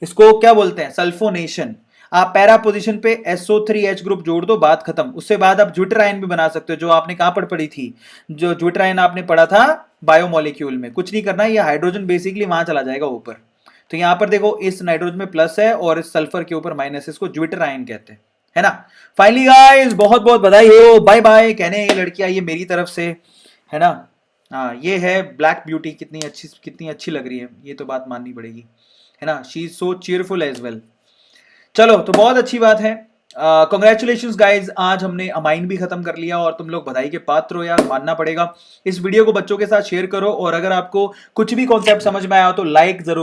इसको क्या बोलते हैं, सल्फोनेशन। आप पैरा पोजीशन पे SO3H ग्रुप जोड़ दो, बात खत्म। उससे बाद आप ज्विटराइन भी बना सकते हो, जो आपने कहां पर पढ़ी थी, जो ज्विटराइन आपने पढ़ा था बायोमोलिक्यूल में। कुछ नहीं करना, ये हाइड्रोजन बेसिकली वहां चला जाएगा ऊपर। तो यहां पर देखो, इस नाइट्रोजन में प्लस है और इस सल्फर के ऊपर माइनस, इसको ज्विटराइन कहते हैं, है ना। फाइनली गाइस, बहुत बहुत बधाई हो, बाय बाय कहने ये लड़कियां, ये मेरी तरफ से, है ना। हाँ, ये है ब्लैक ब्यूटी, कितनी अच्छी लग रही है, ये तो बात माननी पड़ेगी, है ना। She is so cheerful as well. चलो, तो बहुत अच्छी बात है। कॉन्ग्रेचुलेशन गाइज, आज हमने अमाइन भी खत्म कर लिया और तुम लोग बधाई के पात्र हो यार, मानना पड़ेगा। इस वीडियो को बच्चों के साथ शेयर करो और अगर आपको कुछ भी कॉन्सेप्ट समझ में आया हो तो लाइक जरूर